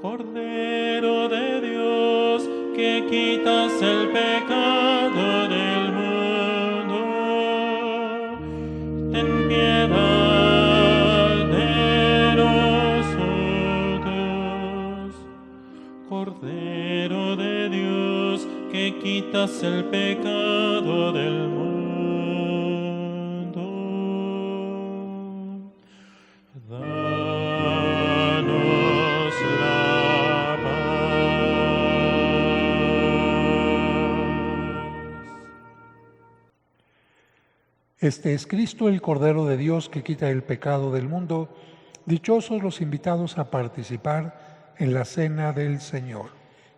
Speaker 2: Cordero de Dios, que quitas el pecado del mundo, ten piedad de nosotros. Cordero de Dios, que quitas el pecado del mundo, danos la paz.
Speaker 3: Este es Cristo, el Cordero de Dios que quita el pecado del mundo. Dichosos los invitados a participar en la cena del Señor.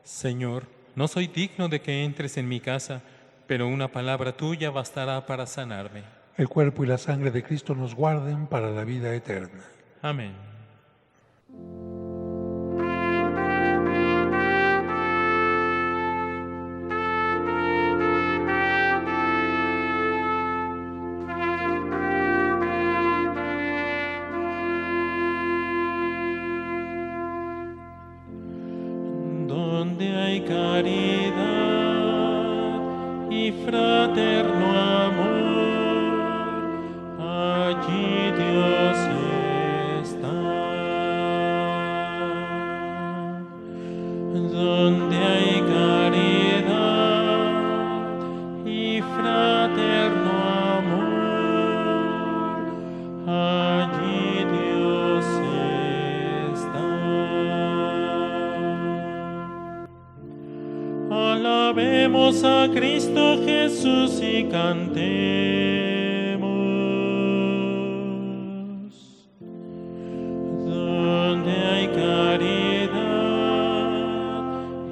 Speaker 5: Señor, no soy digno de que entres en mi casa, pero una palabra tuya bastará para sanarme.
Speaker 3: El cuerpo y la sangre de Cristo nos guarden para la vida eterna.
Speaker 5: Amén.
Speaker 2: Donde hay caridad y fraterno amor, allí Dios está. Donde hay caridad y fraterno amor, allí Dios está. Alabemos a Cristo Jesús y cantemos. Donde hay caridad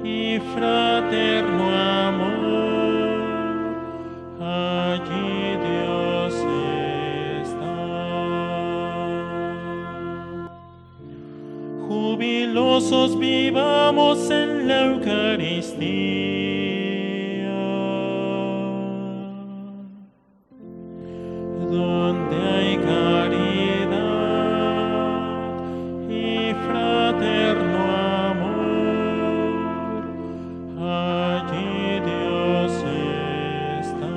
Speaker 2: y fraterno amor, allí celosos vivamos en la Eucaristía. Donde hay caridad y fraterno amor, allí Dios está.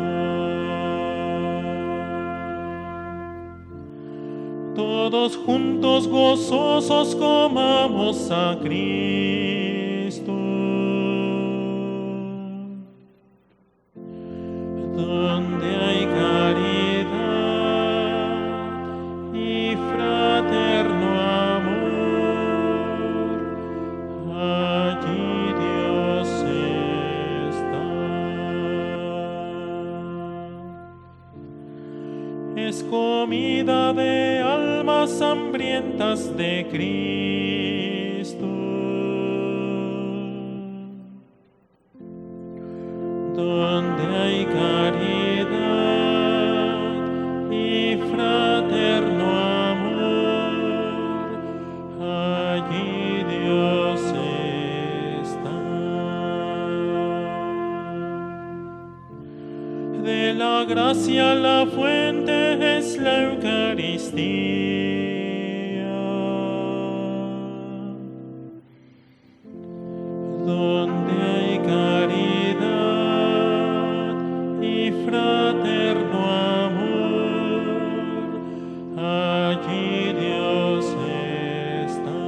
Speaker 2: Todos juntos gozosos comamos a Cristo. Donde hay caridad y fraterno amor, allí Dios está. Es comida de almas hambrientas de Cristo. Donde hay caridad y fraterno amor, allí Dios está. De la gracia la fuente es la Eucaristía. Donde hay caridad y fraterno amor, allí Dios está.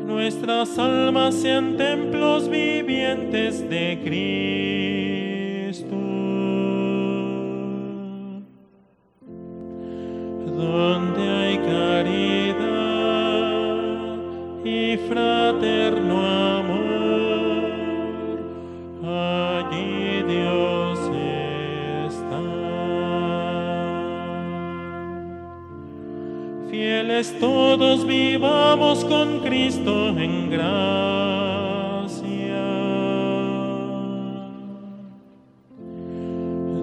Speaker 2: Nuestras almas sean templos vivientes de Cristo. Donde hay caridad y fraterno amor, allí Dios está. Fieles todos vivamos con Cristo en gracia.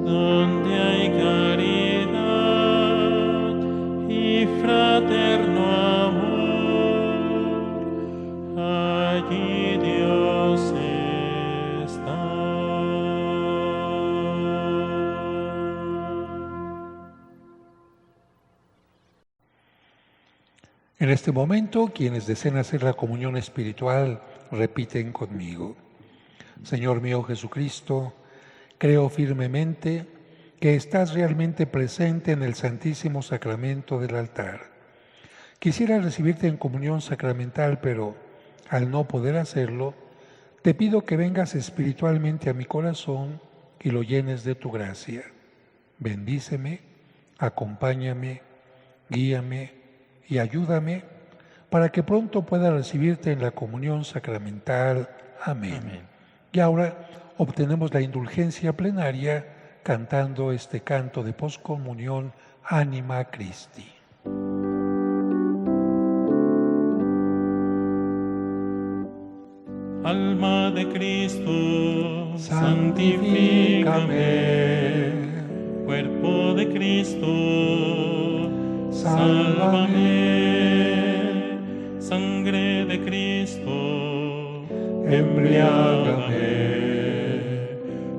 Speaker 2: Donde hay caridad y fraterno amor, allí Dios está.
Speaker 3: En este momento, quienes deseen hacer la comunión espiritual, repiten conmigo. Señor mío Jesucristo, creo firmemente que estás realmente presente en el Santísimo Sacramento del altar. Quisiera recibirte en comunión sacramental, pero al no poder hacerlo, te pido que vengas espiritualmente a mi corazón y lo llenes de tu gracia. Bendíceme, acompáñame, guíame y ayúdame para que pronto pueda recibirte en la comunión sacramental. Amén.
Speaker 2: Amén.
Speaker 3: Y ahora obtenemos la indulgencia plenaria cantando este canto de poscomunión Anima Christi.
Speaker 2: Alma de Cristo, santifícame. Cuerpo de Cristo, sálvame. Sangre de Cristo, embriágame.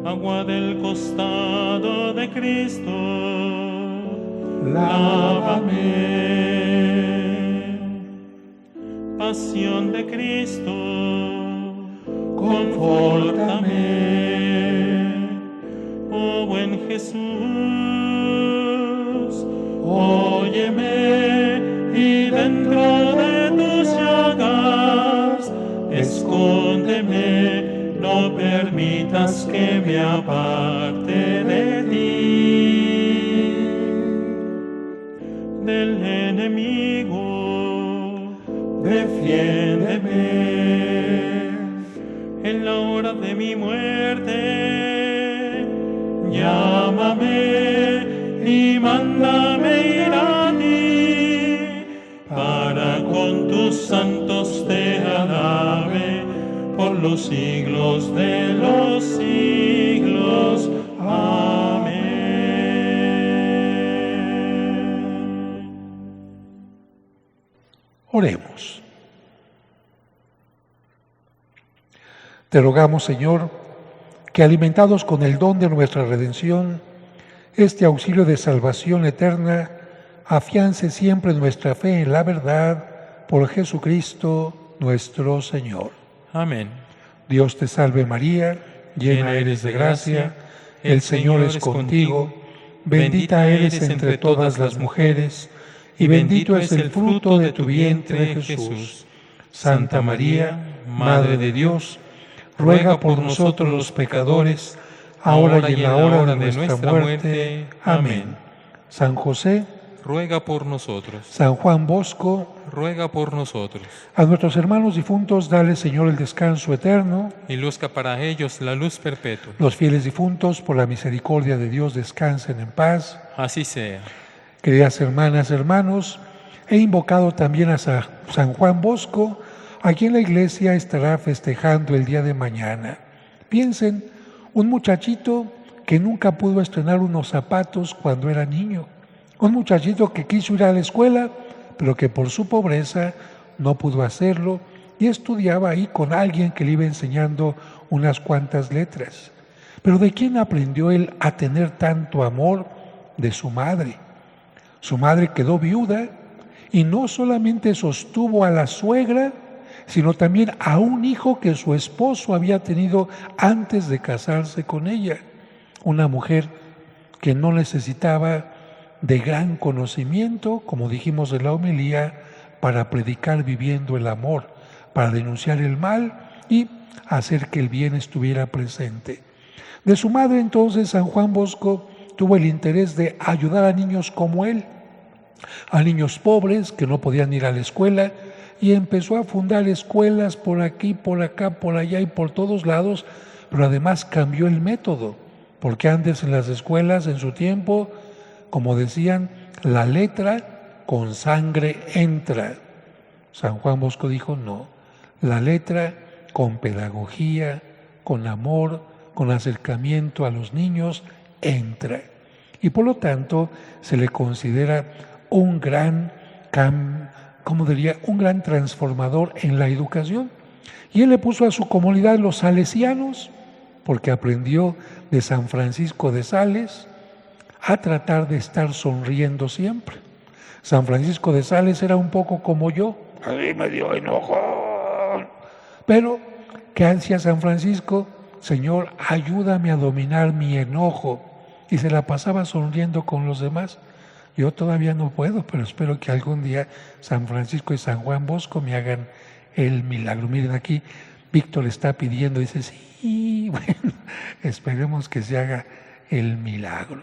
Speaker 2: Agua del costado de Cristo, lávame. Pasión de Cristo, confórtame. Oh buen Jesús, óyeme, y dentro de tus llagas escóndeme. No permitas que me aparte de ti, del enemigo, defiéndeme. En la hora de mi muerte, llámame y mándame ir a ti, para con tus santos te alabe por los siglos de los siglos. Amén.
Speaker 3: Oremos. Te rogamos, Señor, que alimentados con el don de nuestra redención, este auxilio de salvación eterna afiance siempre nuestra fe en la verdad por Jesucristo nuestro Señor.
Speaker 5: Amén.
Speaker 3: Dios te salve María, llena eres de gracia, el Señor es contigo, bendita eres entre todas las mujeres, y bendito es el fruto de tu vientre, Jesús. Santa María, Madre de Dios, ruega por nosotros los pecadores, ahora y en la hora de nuestra muerte. Amén. San José,
Speaker 5: ruega por nosotros.
Speaker 3: San Juan Bosco,
Speaker 5: ruega por nosotros.
Speaker 3: A nuestros hermanos difuntos, dale, Señor, el descanso eterno.
Speaker 5: Y luzca para ellos la luz perpetua.
Speaker 3: Los fieles difuntos, por la misericordia de Dios, descansen en paz.
Speaker 5: Así sea.
Speaker 3: Queridas hermanas, hermanos, he invocado también a San Juan Bosco, a quien la iglesia estará festejando el día de mañana. Piensen, un muchachito que nunca pudo estrenar unos zapatos cuando era niño. Un muchachito que quiso ir a la escuela, pero que por su pobreza no pudo hacerlo y estudiaba ahí con alguien que le iba enseñando unas cuantas letras. Pero ¿de quién aprendió él a tener tanto amor? De su madre. Su madre quedó viuda y no solamente sostuvo a la suegra, sino también a un hijo que su esposo había tenido antes de casarse con ella. Una mujer que no necesitaba de gran conocimiento, como dijimos en la homilía, para predicar viviendo el amor, para denunciar el mal y hacer que el bien estuviera presente. De su madre entonces San Juan Bosco tuvo el interés de ayudar a niños como él, a niños pobres que no podían ir a la escuela, y empezó a fundar escuelas por aquí, por acá, por allá y por todos lados, pero además cambió el método, porque antes en las escuelas, en su tiempo, como decían, la letra con sangre entra. San Juan Bosco dijo no, la letra con pedagogía, con amor, con acercamiento a los niños entra. Y por lo tanto se le considera un gran un gran transformador en la educación. Y él le puso a su comunidad los salesianos, porque aprendió de San Francisco de Sales a tratar de estar sonriendo siempre. San Francisco de Sales era un poco como yo, a mí me dio enojón. Pero, ¿qué hacía San Francisco? Señor, ayúdame a dominar mi enojo. Y se la pasaba sonriendo con los demás. Yo todavía no puedo, pero espero que algún día San Francisco y San Juan Bosco me hagan el milagro. Miren aquí, Víctor está pidiendo, dice, sí, bueno, esperemos que se haga el milagro.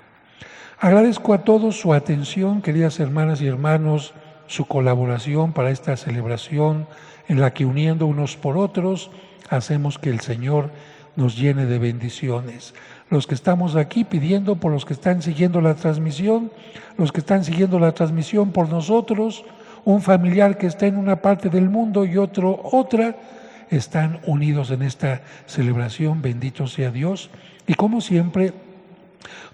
Speaker 3: Agradezco a todos su atención, queridas hermanas y hermanos, su colaboración para esta celebración en la que uniendo unos por otros hacemos que el Señor nos llene de bendiciones. Los que estamos aquí pidiendo por los que están siguiendo la transmisión, los que están siguiendo la transmisión por nosotros, un familiar que está en una parte del mundo y otro otra, están unidos en esta celebración, bendito sea Dios. Y como siempre,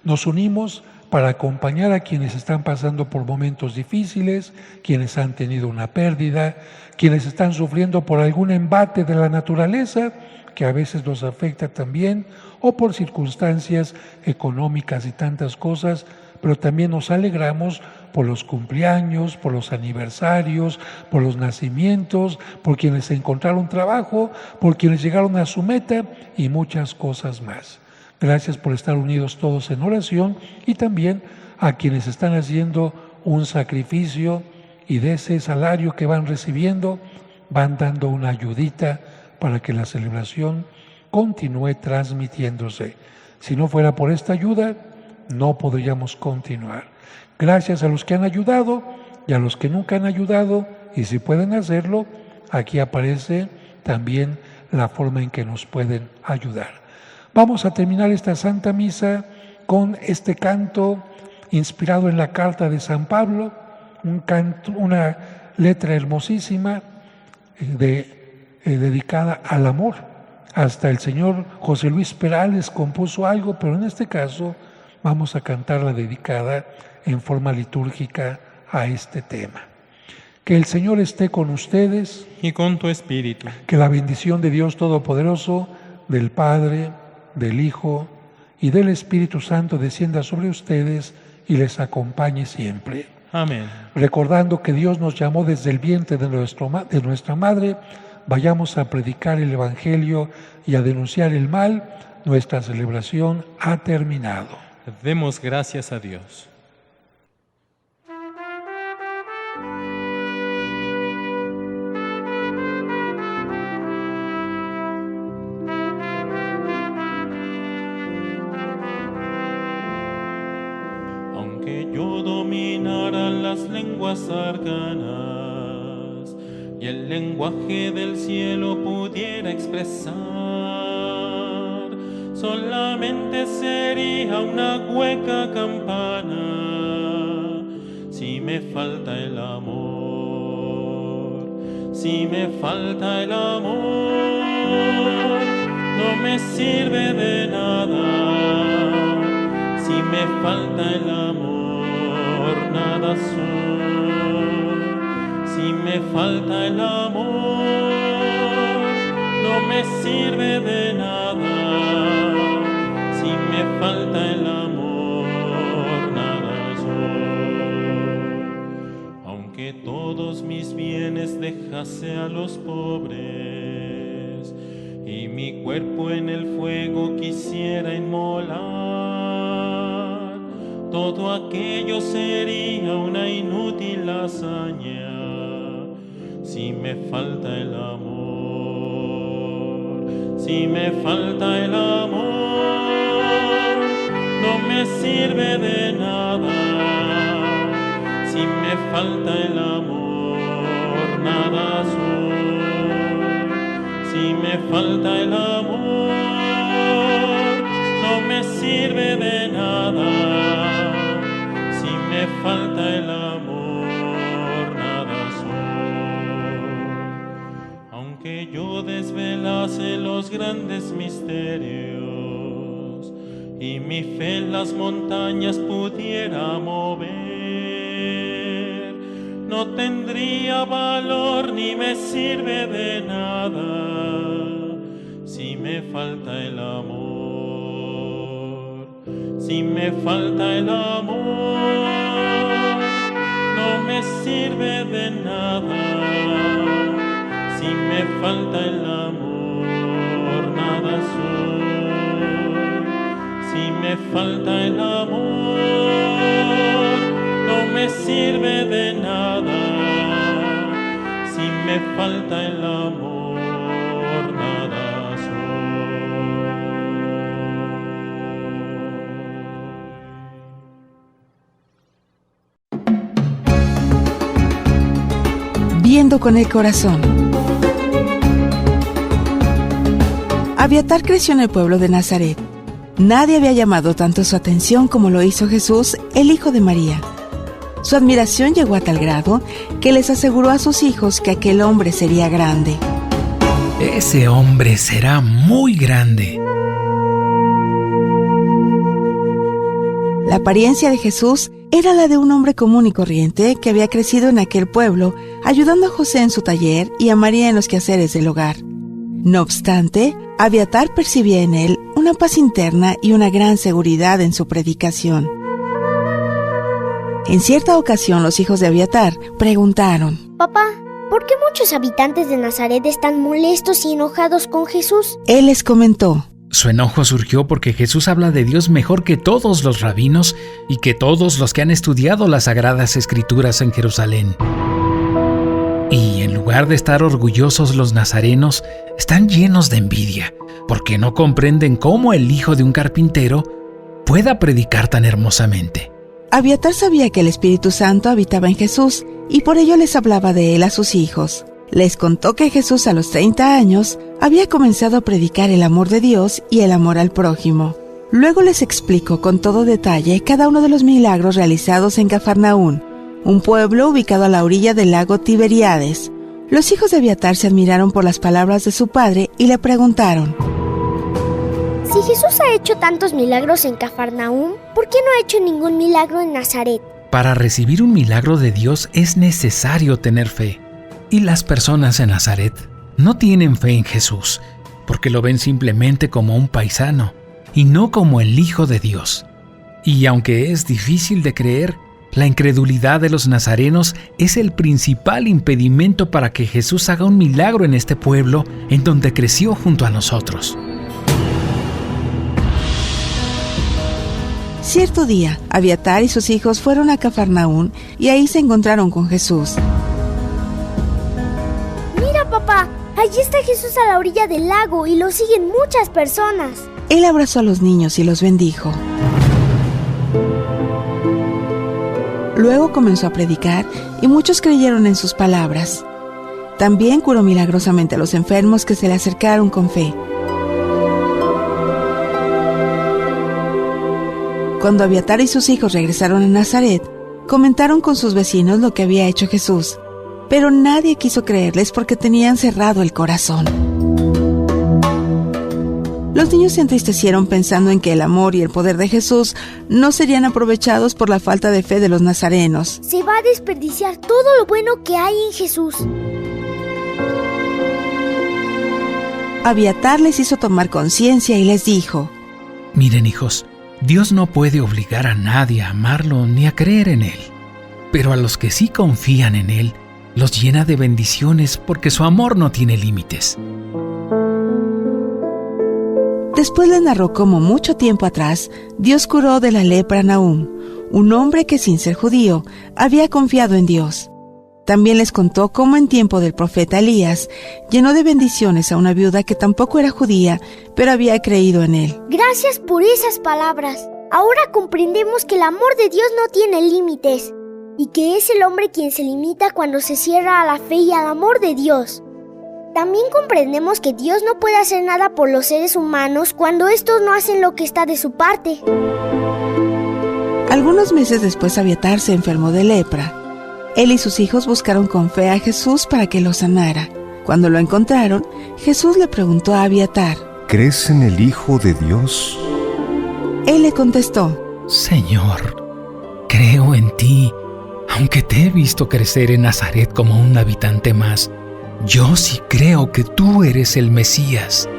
Speaker 3: nos unimos para acompañar a quienes están pasando por momentos difíciles, quienes han tenido una pérdida, quienes están sufriendo por algún embate de la naturaleza, que a veces nos afecta también, o por circunstancias económicas y tantas cosas, pero también nos alegramos por los cumpleaños, por los aniversarios, por los nacimientos, por quienes encontraron trabajo, por quienes llegaron a su meta y muchas cosas más. Gracias por estar unidos todos en oración y también a quienes están haciendo un sacrificio y de ese salario que van recibiendo van dando una ayudita para que la celebración continúe transmitiéndose. Si no fuera por esta ayuda, no podríamos continuar. Gracias a los que han ayudado y a los que nunca han ayudado, y si pueden hacerlo, aquí aparece también la forma en que nos pueden ayudar. Vamos a terminar esta Santa Misa con este canto inspirado en la carta de San Pablo, una letra hermosísima dedicada al amor. Hasta el señor José Luis Perales compuso algo, pero en este caso vamos a cantarla dedicada en forma litúrgica a este tema. Que el Señor esté con ustedes.
Speaker 5: Y con tu espíritu.
Speaker 3: Que la bendición de Dios Todopoderoso, del Padre, del Hijo y del Espíritu Santo descienda sobre ustedes y les acompañe siempre.
Speaker 5: Amén.
Speaker 3: Recordando que Dios nos llamó desde el vientre de nuestra madre, vayamos a predicar el Evangelio y a denunciar el mal. Nuestra celebración ha terminado.
Speaker 5: Demos gracias a Dios. Aunque yo dominara las lenguas arcanas y el lenguaje del cielo pudiera expresar, solamente sería una hueca campana si me falta el amor. Si me falta el amor, no me sirve de nada. Si me falta el amor, nada soy. Si me falta el amor, no me sirve de nada. Si me falta el amor, nada soy. Aunque todos mis bienes dejase a los pobres y mi cuerpo en el fuego quisiera inmolar, todo aquello sería una inútil hazaña si me falta el amor. Si me falta el amor, no me sirve de nada. Si me falta el amor, nada soy. Si me falta el amor, no me sirve de nada. Si me falta el amor, nada soy. Aunque yo desvelase los grandes misterios y mi fe en las montañas pudiera mover, no tendría valor ni me sirve de nada si me falta el amor. Si me falta el amor, no me sirve de nada. Si me falta el amor, nada soy. Si me falta el amor, no me sirve de nada. Si me falta el amor, nada
Speaker 8: soy. Viendo con el corazón. Abiatar creció en el pueblo de Nazaret. Nadie había llamado tanto su atención como lo hizo Jesús, el hijo de María. Su admiración llegó a tal grado que les aseguró a sus hijos que aquel hombre sería grande.
Speaker 9: Ese hombre será muy grande.
Speaker 8: La apariencia de Jesús era la de un hombre común y corriente que había crecido en aquel pueblo, ayudando a José en su taller y a María en los quehaceres del hogar. No obstante, Abiatar percibía en él una paz interna y una gran seguridad en su predicación. En cierta ocasión, los hijos de Abiatar preguntaron:
Speaker 10: Papá, ¿por qué muchos habitantes de Nazaret están molestos y enojados con Jesús?
Speaker 8: Él les comentó:
Speaker 9: Su enojo surgió porque Jesús habla de Dios mejor que todos los rabinos y que todos los que han estudiado las Sagradas Escrituras en Jerusalén. Y en lugar de estar orgullosos, los nazarenos están llenos de envidia, porque no comprenden cómo el hijo de un carpintero pueda predicar tan hermosamente.
Speaker 8: Abiatar sabía que el Espíritu Santo habitaba en Jesús y por ello les hablaba de él a sus hijos. Les contó que Jesús a los 30 años había comenzado a predicar el amor de Dios y el amor al prójimo. Luego les explicó con todo detalle cada uno de los milagros realizados en Cafarnaún, un pueblo ubicado a la orilla del lago Tiberíades. Los hijos de Abiatar se admiraron por las palabras de su padre y le preguntaron:
Speaker 10: Si Jesús ha hecho tantos milagros en Cafarnaúm, ¿por qué no ha hecho ningún milagro en Nazaret?
Speaker 9: Para recibir un milagro de Dios es necesario tener fe. Y las personas en Nazaret no tienen fe en Jesús, porque lo ven simplemente como un paisano y no como el Hijo de Dios. Y aunque es difícil de creer, la incredulidad de los nazarenos es el principal impedimento para que Jesús haga un milagro en este pueblo en donde creció junto a nosotros.
Speaker 8: Cierto día, Abiatar y sus hijos fueron a Cafarnaún y ahí se encontraron con Jesús.
Speaker 10: Mira, papá, allí está Jesús a la orilla del lago y lo siguen muchas personas.
Speaker 8: Él abrazó a los niños y los bendijo. Luego comenzó a predicar y muchos creyeron en sus palabras. También curó milagrosamente a los enfermos que se le acercaron con fe. Cuando Abiatar y sus hijos regresaron a Nazaret, comentaron con sus vecinos lo que había hecho Jesús, pero nadie quiso creerles porque tenían cerrado el corazón. Los niños se entristecieron pensando en que el amor y el poder de Jesús no serían aprovechados por la falta de fe de los nazarenos.
Speaker 10: Se va a desperdiciar todo lo bueno que hay en Jesús.
Speaker 8: Abiatar les hizo tomar conciencia y les dijo:
Speaker 9: Miren, hijos, Dios no puede obligar a nadie a amarlo ni a creer en Él, pero a los que sí confían en Él, los llena de bendiciones porque su amor no tiene límites.
Speaker 8: Después les narró cómo mucho tiempo atrás Dios curó de la lepra a Nahum, un hombre que sin ser judío había confiado en Dios. También les contó cómo en tiempo del profeta Elías llenó de bendiciones a una viuda que tampoco era judía, pero había creído en él.
Speaker 10: Gracias por esas palabras. Ahora comprendemos que el amor de Dios no tiene límites y que es el hombre quien se limita cuando se cierra a la fe y al amor de Dios. También comprendemos que Dios no puede hacer nada por los seres humanos cuando estos no hacen lo que está de su parte.
Speaker 8: Algunos meses después Abiatar se enfermó de lepra. Él y sus hijos buscaron con fe a Jesús para que lo sanara. Cuando lo encontraron, Jesús le preguntó a Abiatar:
Speaker 11: ¿crees en el Hijo de Dios?
Speaker 8: Él le contestó:
Speaker 9: Señor, creo en ti. Aunque te he visto crecer en Nazaret como un habitante más, yo sí creo que tú eres el Mesías.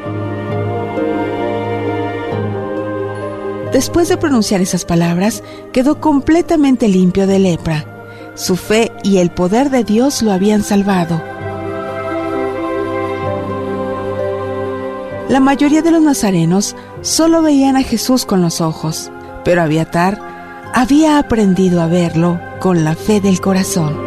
Speaker 8: Después de pronunciar esas palabras, quedó completamente limpio de lepra. Su fe y el poder de Dios lo habían salvado. La mayoría de los nazarenos solo veían a Jesús con los ojos, pero Abiatar había aprendido a verlo con la fe del corazón.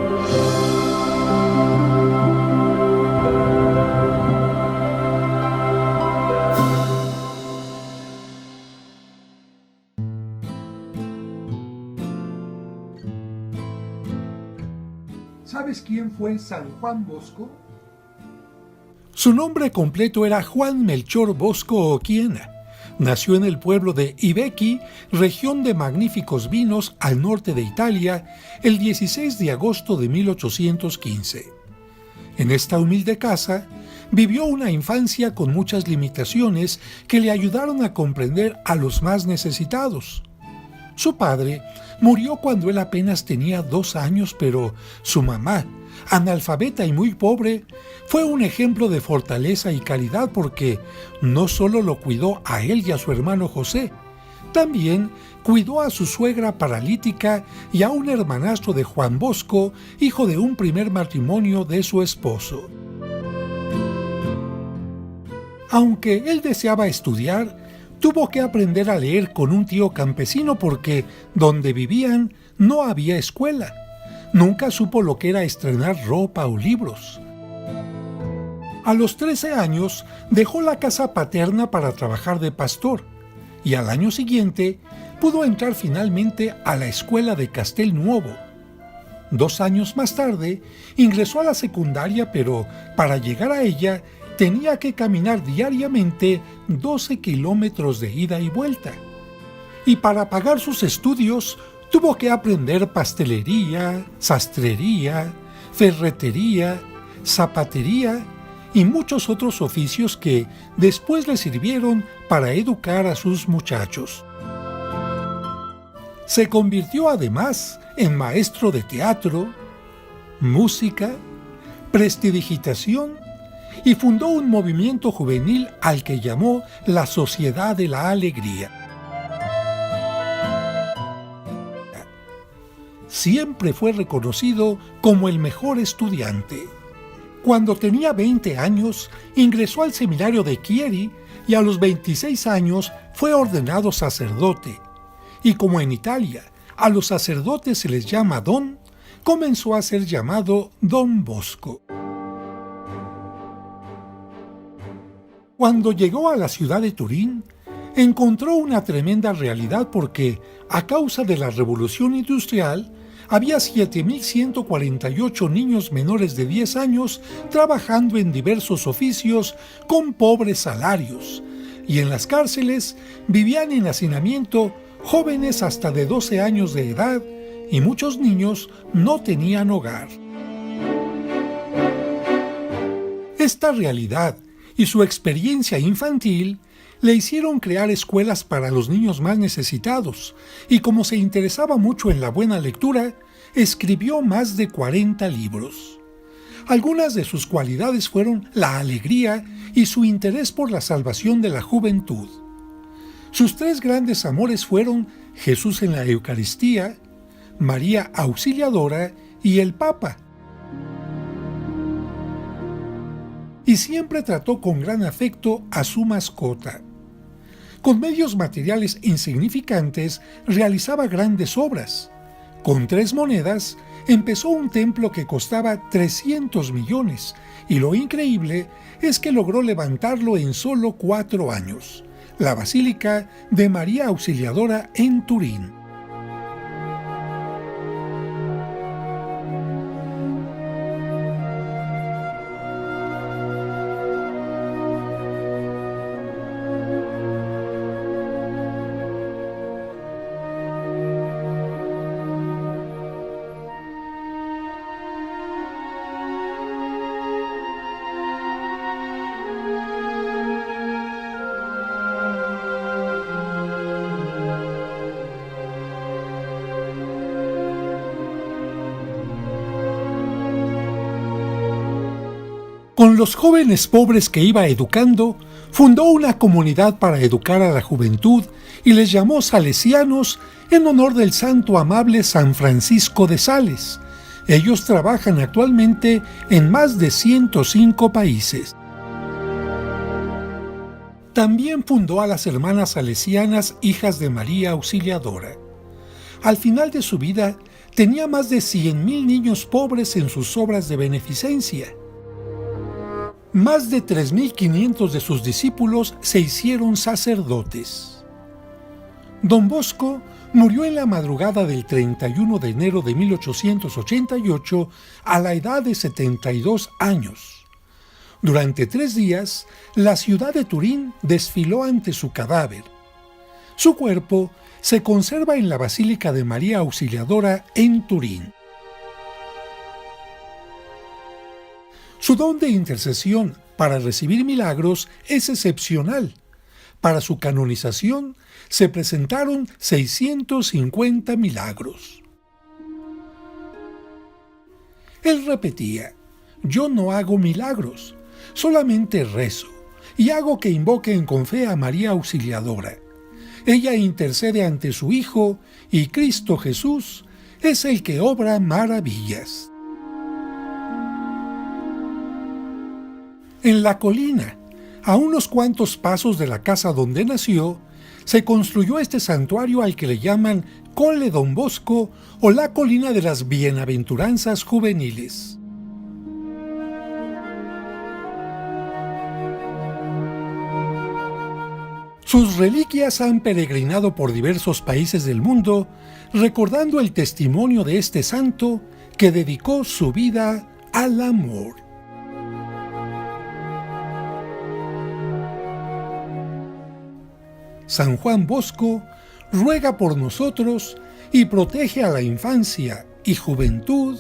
Speaker 3: ¿Sabes quién fue San Juan Bosco? Su nombre completo era Juan Melchor Bosco Oquiena. Nació en el pueblo de Ibecchi, región de magníficos vinos al norte de Italia, el 16 de agosto de 1815. En esta humilde casa vivió una infancia con muchas limitaciones que le ayudaron a comprender a los más necesitados. Su padre murió cuando él apenas tenía 2 años, pero su mamá, analfabeta y muy pobre, fue un ejemplo de fortaleza y caridad porque no solo lo cuidó a él y a su hermano José, también cuidó a su suegra paralítica y a un hermanastro de Juan Bosco, hijo de un primer matrimonio de su esposo. Aunque él deseaba estudiar, tuvo que aprender a leer con un tío campesino porque donde vivían no había escuela. Nunca supo lo que era estrenar ropa o libros. A los 13 años dejó la casa paterna para trabajar de pastor y al año siguiente pudo entrar finalmente a la escuela de Castelnuovo. 2 años más tarde ingresó a la secundaria, pero para llegar a ella tenía que caminar diariamente 12 kilómetros de ida y vuelta. Y para pagar sus estudios tuvo que aprender pastelería, sastrería, ferretería, zapatería y muchos otros oficios que después le sirvieron para educar a sus muchachos. Se convirtió además en maestro de teatro, música, prestidigitación y fundó un movimiento juvenil al que llamó la Sociedad de la Alegría. Siempre fue reconocido como el mejor estudiante. Cuando tenía 20 años, ingresó al seminario de Chieri y a los 26 años fue ordenado sacerdote. Y como en Italia a los sacerdotes se les llama don, comenzó a ser llamado Don Bosco. Cuando llegó a la ciudad de Turín, encontró una tremenda realidad porque, a causa de la revolución industrial, había 7.148 niños menores de 10 años trabajando en diversos oficios con pobres salarios, y en las cárceles vivían en hacinamiento jóvenes hasta de 12 años de edad, y muchos niños no tenían hogar. Esta realidad y su experiencia infantil le hicieron crear escuelas para los niños más necesitados, y como se interesaba mucho en la buena lectura, escribió más de 40 libros. Algunas de sus cualidades fueron la alegría y su interés por la salvación de la juventud. Sus 3 grandes amores fueron Jesús en la Eucaristía, María Auxiliadora y el Papa. Y siempre trató con gran afecto a su mascota. Con medios materiales insignificantes realizaba grandes obras. Con 3 monedas empezó un templo que costaba 300 millones, y lo increíble es que logró levantarlo en solo 4 años, la Basílica de María Auxiliadora en Turín. Con los jóvenes pobres que iba educando, fundó una comunidad para educar a la juventud y les llamó salesianos en honor del santo amable San Francisco de Sales. Ellos trabajan actualmente en más de 105 países. También fundó a las hermanas salesianas Hijas de María Auxiliadora. Al final de su vida, tenía más de 100,000 niños pobres en sus obras de beneficencia. Más de 3.500 de sus discípulos se hicieron sacerdotes. Don Bosco murió en la madrugada del 31 de enero de 1888 a la edad de 72 años. Durante 3 días, la ciudad de Turín desfiló ante su cadáver. Su cuerpo se conserva en la Basílica de María Auxiliadora en Turín. Su don de intercesión para recibir milagros es excepcional. Para su canonización se presentaron 650 milagros. Él repetía: yo no hago milagros, solamente rezo, y hago que invoquen con fe a María Auxiliadora. Ella intercede ante su Hijo, y Cristo Jesús es el que obra maravillas. En la colina, a unos cuantos pasos de la casa donde nació, se construyó este santuario al que le llaman Colle Don Bosco o la colina de las bienaventuranzas juveniles. Sus reliquias han peregrinado por diversos países del mundo, recordando el testimonio de este santo que dedicó su vida al amor. San Juan Bosco ruega por nosotros y protege a la infancia y juventud.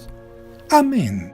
Speaker 3: Amén.